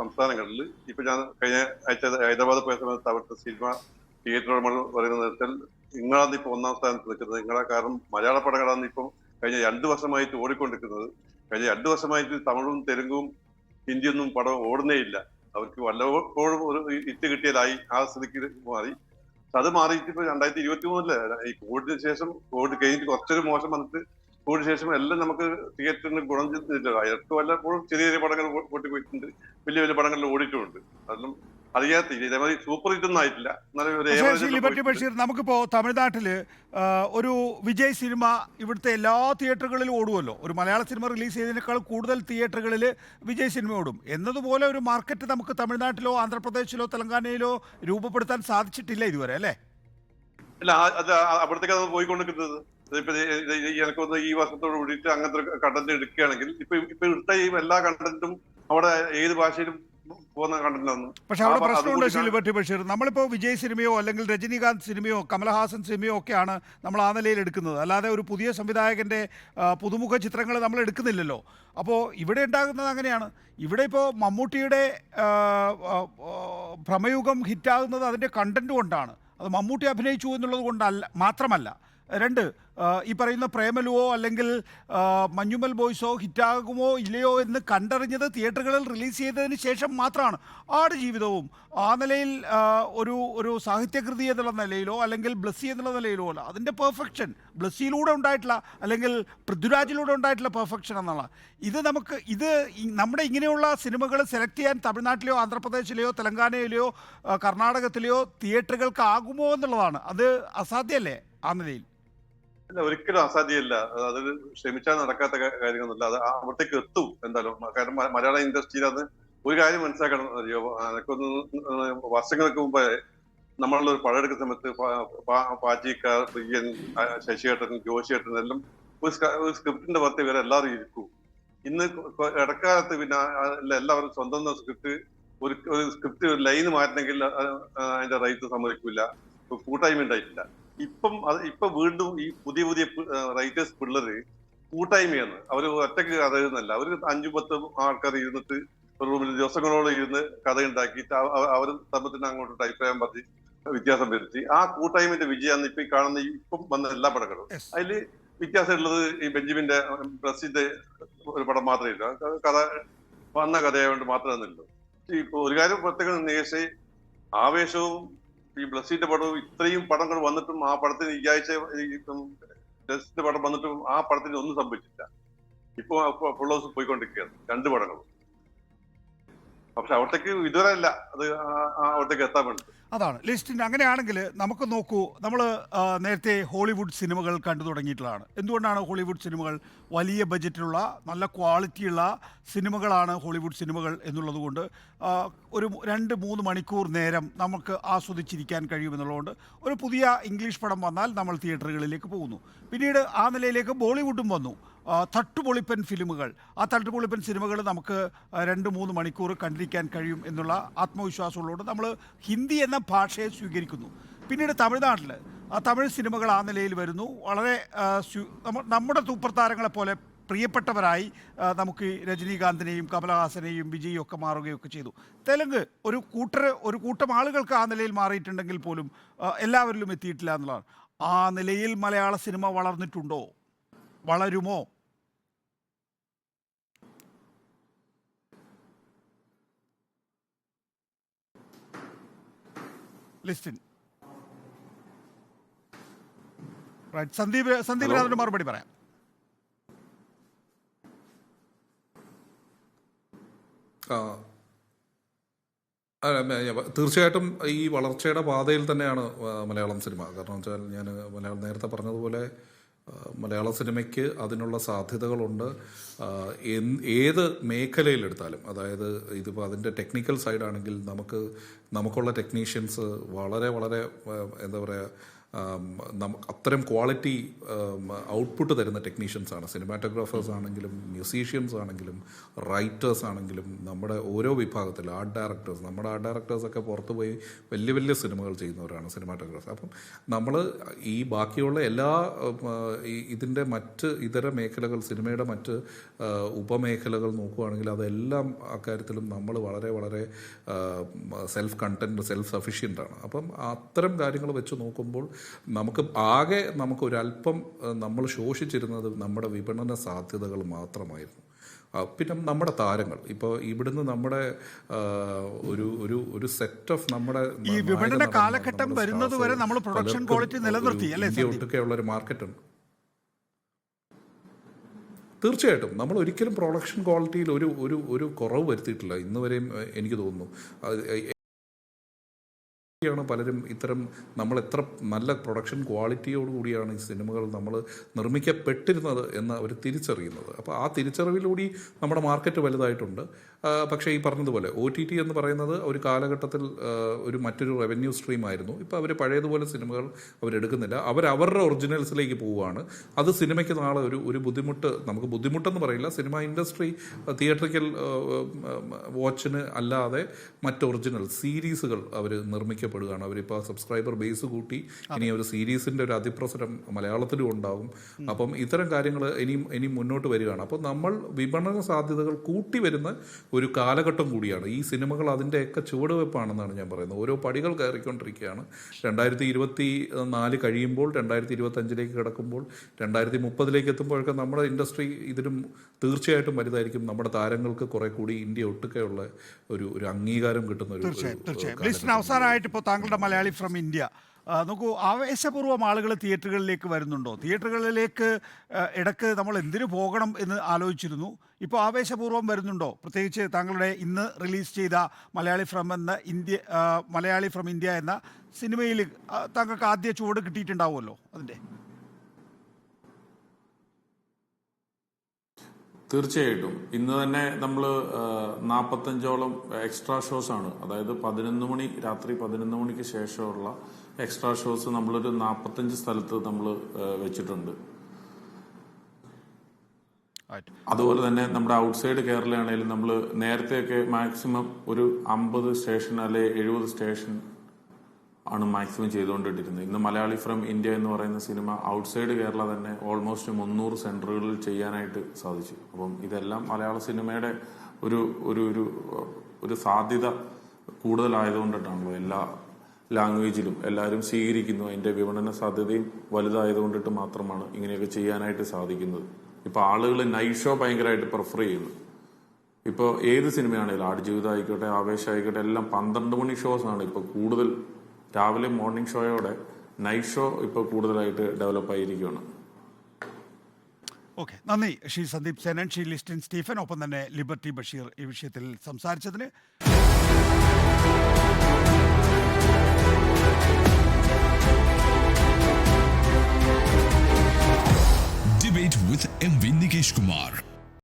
സംസ്ഥാനങ്ങളിൽ ഇപ്പൊ ഞാൻ കഴിഞ്ഞ ആഴ്ച ഹൈദരാബാദ് പോയ സമയത്ത് അവിടുത്തെ സിനിമ തിയേറ്റർ നമ്മൾ പറയുന്ന നേരത്തിൽ നിങ്ങളാണ് ഇപ്പൊ 1ാം സ്ഥാനത്ത് നിൽക്കുന്നത്. നിങ്ങളെ കാരണം മലയാള പടങ്ങളാണ് ഇപ്പം കഴിഞ്ഞ 2 വർഷമായിട്ട് ഓടിക്കൊണ്ടിരിക്കുന്നത്. കഴിഞ്ഞ 2 വർഷമായിട്ട് തമിഴും തെലുങ്കും ഹിന്ദിയൊന്നും പടം ഓടുന്നേ ഇല്ല. അവർക്ക് വല്ലപ്പോഴും ഒരു ഇറ്റ് കിട്ടിയതായി ആ സ്ഥിതിക്ക് മാറി. അത് മാറിയിട്ട് ഇപ്പൊ 2023 ഈ കോവിഡിന് ശേഷം, കോവിഡ് കഴിഞ്ഞിട്ട് കുറച്ചൊരു മോശം വന്നിട്ട് കോവിഡിന് ശേഷം എല്ലാം നമുക്ക് തിയേറ്ററിന് ഗുണം ചെയ്തിട്ടില്ല. അയാൾക്ക് വല്ലപ്പോഴും ചെറിയ ചെറിയ പടങ്ങൾ പൊട്ടിപ്പോയിട്ടുണ്ട്, വലിയ വലിയ പടങ്ങളിൽ ഓടിയിട്ടുമുണ്ട്. അതൊന്നും അറിയാത്ത സൂപ്പർ ഹിറ്റ് ഒന്നും ആയിട്ടില്ല. ലിബർട്ടി ബഷീർ, നമുക്കിപ്പോ തമിഴ്നാട്ടില് ഒരു വിജയ് സിനിമ ഇവിടുത്തെ എല്ലാ തിയേറ്ററുകളിലും ഓടുമല്ലോ. ഒരു മലയാള സിനിമ റിലീസ് ചെയ്തതിനേക്കാൾ കൂടുതൽ തിയേറ്ററുകളിൽ വിജയ് സിനിമ ഓടും. എന്നതുപോലെ ഒരു മാർക്കറ്റ് നമുക്ക് തമിഴ്നാട്ടിലോ ആന്ധ്രാപ്രദേശിലോ തെലങ്കാനയിലോ രൂപപ്പെടുത്താൻ സാധിച്ചിട്ടില്ല ഇതുവരെ, അല്ലേ? അല്ല, അത് അവിടത്തേക്ക് അത് പോയിക്കൊണ്ടിരിക്കുന്നത്. ഇപ്പൊ എനിക്കൊന്ന് ഈ വർഷത്തോട് കൂടിയിട്ട് അങ്ങനത്തെ കണ്ടന്റ് എടുക്കുകയാണെങ്കിൽ ഇപ്പൊ എടുത്ത ഈ എല്ലാ കണ്ടന്റും അവിടെ ഏത് ഭാഷയിലും പോകുന്ന കണ്ടന്റാണ്. പക്ഷെ അവിടെ പ്രശ്നമുണ്ട് ശ്രീ ലിബർട്ടി ബഷീർ. നമ്മളിപ്പോ വിജയ് സിനിമയോ അല്ലെങ്കിൽ രജനീകാന്ത് സിനിമയോ കമലഹാസൻ സിനിമയോ ഒക്കെയാണ് നമ്മൾ ആ നിലയിൽ എടുക്കുന്നത്. അല്ലാതെ ഒരു പുതിയ സംവിധായകന്റെ പുതുമുഖ ചിത്രങ്ങൾ നമ്മൾ എടുക്കുന്നില്ലല്ലോ. അപ്പോൾ ഇവിടെ ഉണ്ടാകുന്നത് അങ്ങനെയാണ്. ഇവിടെ ഇപ്പോൾ മമ്മൂട്ടിയുടെ ഭ്രമയുഗം ഹിറ്റാകുന്നത് അതിൻ്റെ കണ്ടന്റ് കൊണ്ടാണ്. അത് മമ്മൂട്ടി അഭിനയിച്ചു എന്നുള്ളത് കൊണ്ടല്ല, മാത്രമല്ല. 2, ഈ പറയുന്ന പ്രേമലുവോ അല്ലെങ്കിൽ മഞ്ഞുമൽ ബോയ്സോ ഹിറ്റാകുമോ ഇല്ലയോ എന്ന് കണ്ടറിഞ്ഞത് തിയേറ്ററുകളിൽ റിലീസ് ചെയ്തതിന് ശേഷം മാത്രമാണ്. ആടുജീവിതവും ആ നിലയിൽ ഒരു സാഹിത്യകൃതി എന്നുള്ള നിലയിലോ അല്ലെങ്കിൽ ബ്ലസ്സി എന്നുള്ള നിലയിലോ അല്ല, അതിൻ്റെ പെർഫെക്ഷൻ ബ്ലസ്സിയിലൂടെ ഉണ്ടായിട്ടുള്ള അല്ലെങ്കിൽ പൃഥ്വിരാജിലൂടെ ഉണ്ടായിട്ടുള്ള പെർഫെക്ഷൻ എന്നുള്ള ഇത് നമ്മുടെ ഇങ്ങനെയുള്ള സിനിമകൾ സെലക്ട് ചെയ്യാൻ തമിഴ്നാട്ടിലെയോ ആന്ധ്രാപ്രദേശിലെയോ തെലങ്കാനയിലെയോ കർണാടകത്തിലെയോ തിയേറ്ററുകൾക്ക് ആകുമോ എന്നുള്ളതാണ്. അത് അസാധ്യമല്ലേ ആ നിലയിൽ? അല്ല, ഒരിക്കലും അസാധ്യമല്ല. അത് ശ്രമിച്ചാൽ നടക്കാത്ത കാര്യങ്ങളൊന്നുമില്ല. അത് അവിടത്തേക്ക് എത്തും എന്തായാലും. കാരണം മലയാള ഇൻഡസ്ട്രിയിൽ അത് ഒരു കാര്യം മനസ്സിലാക്കണം അറിയോ, എനക്കൊന്ന് വർഷങ്ങൾക്ക് മുമ്പേ നമ്മളുടെ ഒരു പടം എടുക്കുന്ന സമയത്ത് പാച്ചിക്ക, പ്രിയൻ, ശശിയേട്ടൻ, ജോഷിയേട്ടൻ എല്ലാം ഒരു സ്ക്രിപ്റ്റിന്റെ പുറത്ത് ഇവരെ എല്ലാവരും ഇരിക്കും. ഇന്ന് ഇടക്കാലത്ത് പിന്നെ എല്ലാവരും സ്വന്തം സ്ക്രിപ്റ്റ് ഒരു സ്ക്രിപ്റ്റ് ഒരു ലൈന് മാറ്റണമെങ്കിൽ അതിന്റെ റൈറ്റ് സമ്മതിക്കില്ല, കൂട്ടായ്മ ഉണ്ടായിട്ടില്ല. ഇപ്പൊ വീണ്ടും ഈ പുതിയ റൈറ്റേഴ്സ് പിള്ളേര് കൂട്ടായ്മയാണ്. അവര് ഒറ്റക്ക് കഥ എഴുതുന്നല്ല. അവര് 5-10 ആൾക്കാർ ഇരുന്നിട്ട് ഒരു റൂമിൽ ദിവസങ്ങളോളം ഇരുന്ന് കഥ ഉണ്ടാക്കിയിട്ട് അവർ തമ്മിൽ അങ്ങോട്ട് അഭിപ്രായം പറഞ്ഞ് വ്യത്യാസം വരുത്തി ആ കൂട്ടായ്മയുടെ വിജയമാണ് ഇപ്പൊ ഈ കാണുന്ന ഇപ്പം വന്ന എല്ലാ പടങ്ങളും. അതില് വ്യത്യാസം ഉള്ളത് ഈ ബെഞ്ചമിന്റെ പ്രസിന്റെ ഒരു പടം മാത്രമേ ഇല്ല. കഥ വന്ന കഥയായതുകൊണ്ട് മാത്രമേ ഉള്ളൂ. ഇപ്പൊ ഒരു കാര്യം പ്രത്യേകം നേഴ്സ് ആവേശവും ഈ ബ്ലസ്സിന്റെ പടവും ഇത്രയും പടങ്ങൾ വന്നിട്ടും ആ പടത്തിന് ഈ ആഴ്ച ബ്ലസ്സിന്റെ പടം വന്നിട്ടും ആ പടത്തിന് ഒന്നും സംഭവിച്ചില്ല. ഇപ്പൊ ഫുൾ ഹൗസ് പോയിക്കൊണ്ടിരിക്കുകയാണ് 2 പടങ്ങളും. പക്ഷെ അവിടത്തേക്ക് ഇതുവരെ അല്ല അത് അവിടത്തേക്ക് എത്താൻ വേണ്ടി. അതാണ് ലിസ്റ്റിൻ. അങ്ങനെയാണെങ്കിൽ നമുക്ക് നോക്കൂ, നമ്മൾ നേരത്തെ ഹോളിവുഡ് സിനിമകൾ കണ്ടു തുടങ്ങിയിട്ടുള്ളതാണ്. എന്തുകൊണ്ടാണ് ഹോളിവുഡ് സിനിമകൾ വലിയ ബജറ്റിലുള്ള നല്ല ക്വാളിറ്റിയുള്ള സിനിമകളാണ് ഹോളിവുഡ് സിനിമകൾ എന്നുള്ളത് കൊണ്ട് ഒരു 2-3 മണിക്കൂർ നേരം നമുക്ക് ആസ്വദിച്ചിരിക്കാൻ കഴിയുമെന്നുള്ളതുകൊണ്ട് ഒരു പുതിയ ഇംഗ്ലീഷ് പടം വന്നാൽ നമ്മൾ തിയേറ്ററുകളിലേക്ക് പോകുന്നു. പിന്നീട് ആ നിലയിലേക്ക് ബോളിവുഡും വന്നു. തട്ടുപൊളിപ്പൻ ഫിലിമുകൾ, ആ തട്ടുപൊളിപ്പൻ സിനിമകൾ നമുക്ക് 2-3 മണിക്കൂർ കണ്ടിരിക്കാൻ കഴിയും എന്നുള്ള ആത്മവിശ്വാസമുള്ളതുകൊണ്ട് നമ്മൾ ഹിന്ദി എന്ന ഭാഷയെ സ്വീകരിക്കുന്നു. പിന്നീട് തമിഴ്നാട്ടിൽ തമിഴ് സിനിമകൾ ആ നിലയിൽ വരുന്നു. വളരെ നമ്മുടെ സൂപ്പർ താരങ്ങളെ പോലെ പ്രിയപ്പെട്ടവരായി നമുക്ക് രജനീകാന്തിനെയും കമലഹാസനെയും വിജയും ഒക്കെ മാറുകയൊക്കെ ചെയ്തു. തെലുങ്ക് ഒരു കൂട്ടം ആളുകൾക്ക് ആ നിലയിൽ മാറിയിട്ടുണ്ടെങ്കിൽ പോലും എല്ലാവരിലും എത്തിയിട്ടില്ല എന്നുള്ളതാണ്. ആ നിലയിൽ മലയാള സിനിമ വളർന്നിട്ടുണ്ടോ? വളരുമോ? ലിസ്റ്റിൻ റൈറ്റ്. സന്ദീപിന് അതിന് മറുപടി പറയാം. തീർച്ചയായിട്ടും ഈ വളർച്ചയുടെ പാതയിൽ തന്നെയാണ് മലയാളം സിനിമ. കാരണം വെച്ചാൽ ഞാൻ നേരത്തെ പറഞ്ഞതുപോലെ മലയാള സിനിമയ്ക്ക് അതിനുള്ള സാധ്യതകളുണ്ട്. ഏത് മേഖലയിലെടുത്താലും, അതായത് ഇതിപ്പോൾ അതിൻ്റെ ടെക്നിക്കൽ സൈഡാണെങ്കിൽ നമുക്കുള്ള ടെക്നീഷ്യൻസ് വളരെ വളരെ എന്താ പറയുക, അത്തരം ക്വാളിറ്റി ഔട്ട്പുട്ട് തരുന്ന ടെക്നീഷ്യൻസാണ്. സിനിമാറ്റോഗ്രാഫേഴ്സ് ആണെങ്കിലും മ്യൂസീഷ്യൻസ് ആണെങ്കിലും റൈറ്റേഴ്സ് ആണെങ്കിലും നമ്മുടെ ഓരോ വിഭാഗത്തിൽ നമ്മുടെ ആർട്ട് ഡയറക്ടേഴ്സൊക്കെ പുറത്ത് പോയി വലിയ വലിയ സിനിമകൾ ചെയ്യുന്നവരാണ് സിനിമാറ്റോഗ്രാഫേഴ്സ്. അപ്പം നമ്മൾ ഈ ബാക്കിയുള്ള എല്ലാ ഇതിൻ്റെ മറ്റ് ഇതര മേഖലകൾ, സിനിമയുടെ മറ്റ് ഉപമേഖലകൾ നോക്കുകയാണെങ്കിൽ അതെല്ലാം അക്കാര്യത്തിലും നമ്മൾ വളരെ വളരെ സെൽഫ് സഫിഷ്യൻ്റാണ്. അപ്പം അത്തരം കാര്യങ്ങൾ വെച്ച് നോക്കുമ്പോൾ നമുക്കൊരല്പം നമ്മൾ ശോഷിച്ചിരുന്നത് നമ്മുടെ വിപണന സാധ്യതകൾ മാത്രമായിരുന്നു. പിന്നെ നമ്മുടെ താരങ്ങൾ ഇപ്പോൾ ഇവിടുന്ന് നമ്മുടെ ഒരു സെറ്റ് ഓഫ് നമ്മുടെ ഈ വിപണന കാലഘട്ടം വരുന്നത് വരെ നമ്മൾ പ്രൊഡക്ഷൻ ക്വാളിറ്റി നിലനിർത്തി അല്ലേ? ഒട്ടുക്കെയുള്ള ഒരു മാർക്കറ്റുണ്ട്. തീർച്ചയായിട്ടും നമ്മൾ ഒരിക്കലും പ്രൊഡക്ഷൻ ക്വാളിറ്റിയിൽ ഒരു കുറവ് വരുത്തിയിട്ടില്ല ഇന്ന് വരെയും. എനിക്ക് തോന്നുന്നു പലരും ഇത്തരം നമ്മൾ എത്ര നല്ല പ്രൊഡക്ഷൻ ക്വാളിറ്റിയോടുകൂടിയാണ് ഈ സിനിമകൾ നമ്മൾ നിർമ്മിക്കപ്പെട്ടിരുന്നത് എന്ന് അവർ തിരിച്ചറിയുന്നത്. അപ്പോൾ ആ തിരിച്ചറിവിലൂടെ നമ്മുടെ മാർക്കറ്റ് വലുതായിട്ടുണ്ട്. പക്ഷേ ഈ പറഞ്ഞതുപോലെ OTT എന്ന് പറയുന്നത് ഒരു കാലഘട്ടത്തിൽ മറ്റൊരു റവന്യൂ സ്ട്രീം ആയിരുന്നു. ഇപ്പോൾ അവർ പഴയതുപോലെ സിനിമകൾ അവരെടുക്കുന്നില്ല. അവരുടെ ഒറിജിനൽസിലേക്ക് പോവുകയാണ്. അത് സിനിമയ്ക്ക് നാളെ ഒരു ബുദ്ധിമുട്ട്, നമുക്ക് ബുദ്ധിമുട്ടെന്ന് പറയില്ല, സിനിമ ഇൻഡസ്ട്രി തിയേറ്ററിക്കൽ വാച്ചിന് അല്ലാതെ മറ്റ് ഒറിജിനൽ സീരീസുകൾ അവർ നിർമ്മിക്കപ്പെടുകയാണ്. അവരിപ്പോൾ സബ്സ്ക്രൈബർ ബേസ് കൂട്ടി ഇനി ഒരു സീരീസിൻ്റെ ഒരു അതിപ്രസരം മലയാളത്തിലും ഉണ്ടാകും. അപ്പം ഇത്തരം കാര്യങ്ങൾ ഇനിയും മുന്നോട്ട് വരികയാണ്. അപ്പോൾ നമ്മൾ വിപണന സാധ്യതകൾ കൂട്ടി വരുന്ന ഒരു കാലഘട്ടം കൂടിയാണ്. ഈ സിനിമകൾ അതിൻ്റെയൊക്കെ ചുവടുവെപ്പാണെന്നാണ് ഞാൻ പറയുന്നത്. ഓരോ പടികൾ കയറിക്കൊണ്ടിരിക്കുകയാണ്. 2024 കഴിയുമ്പോൾ 2025 കിടക്കുമ്പോൾ 2030 എത്തുമ്പോഴൊക്കെ നമ്മുടെ ഇൻഡസ്ട്രി ഇതിലും തീർച്ചയായിട്ടും വലുതായിരിക്കും. നമ്മുടെ താരങ്ങൾക്ക് കുറെ കൂടി ഇന്ത്യ ഒട്ടുക്കെയുള്ള ഒരു അംഗീകാരം കിട്ടുന്ന തീർച്ചയായും. അവസാനമായിട്ട് ഇപ്പോൾ താങ്കളുടെ മലയാളി ഫ്രം ഇന്ത്യ നോക്കൂ, ആവേശപൂർവ്വം ആളുകൾ തിയേറ്ററുകളിലേക്ക് വരുന്നുണ്ടോ? തിയേറ്ററുകളിലേക്ക് ഇടയ്ക്ക് നമ്മൾ എന്തിനു പോകണം എന്ന് ആലോചിച്ചിരുന്നു. ഇപ്പോൾ ആവേശപൂർവ്വം വരുന്നുണ്ടോ? പ്രത്യേകിച്ച് താങ്കളുടെ ഇന്ന് റിലീസ് ചെയ്ത മലയാളി ഫ്രം ഇന്ത്യ എന്ന സിനിമയിൽ താങ്കൾക്ക് ആദ്യ ചുവട് കിട്ടിയിട്ടുണ്ടാവുമല്ലോ അതിൻ്റെ. തീർച്ചയായിട്ടും ഇന്ന് തന്നെ നമ്മൾ 45ഓളം എക്സ്ട്രാ ഷോസ് ആണ്, അതായത് 11 മണി രാത്രി 11 മണിക്ക് ശേഷമുള്ള എക്സ്ട്രാ ഷോസ് നമ്മളൊരു 45 സ്ഥലത്ത് നമ്മൾ വെച്ചിട്ടുണ്ട്. അതുപോലെ തന്നെ നമ്മുടെ ഔട്ട്സൈഡ് കേരളയാണെങ്കിലും നമ്മൾ നേരത്തെയൊക്കെ മാക്സിമം ഒരു 50 സ്റ്റേഷൻ അല്ലെ 70 സ്റ്റേഷൻ ആണ് മാക്സിമം ചെയ്തുകൊണ്ടിട്ടിരുന്നത്. ഇന്ന് മലയാളി ഫ്രം ഇന്ത്യ എന്ന് പറയുന്ന സിനിമ ഔട്ട്സൈഡ് കേരള തന്നെ ഓൾമോസ്റ്റ് 300 സെന്ററുകളിൽ ചെയ്യാനായിട്ട് സാധിച്ചു. അപ്പം ഇതെല്ലാം മലയാള സിനിമയുടെ ഒരു ഒരു ഒരു ഒരു സാധ്യത കൂടുതലായതുകൊണ്ടിട്ടാണല്ലോ എല്ലാ ലാംഗ്വേജിലും എല്ലാവരും സ്വീകരിക്കുന്നു. അതിന്റെ വിപണന സാധ്യതയും വലുതായതുകൊണ്ടിട്ട് മാത്രമാണ് ഇങ്ങനെയൊക്കെ ചെയ്യാനായിട്ട് സാധിക്കുന്നത്. ഇപ്പൊ ആളുകൾ നൈറ്റ് ഷോ ഭയങ്കരമായിട്ട് പ്രിഫർ ചെയ്യുന്നു. ഇപ്പോൾ ഏത് സിനിമയാണെങ്കിലും ആടുജീവിതം ആയിക്കോട്ടെ, ആവേശം ആയിക്കോട്ടെ, എല്ലാം 12 മണി ഷോസ് ആണ് ഇപ്പോൾ കൂടുതൽ. രാവിലെ മോർണിംഗ് ഷോയോടെ നൈറ്റ് ഷോ ഇപ്പോൾ കൂടുതലായിട്ട് ഡെവലപ്പ് ആയിരിക്കുകയാണ്. ഓക്കെ, നന്ദി ശ്രീ സന്ദീപ് സേനൻ, ശ്രീ ലിസ്റ്റിൻ സ്റ്റീഫൻ, ഒപ്പം തന്നെ ലിബർട്ടി ബഷീർ ഈ വിഷയത്തിൽ സംസാരിച്ചതിന്. Debate with MV Nikesh Kumar.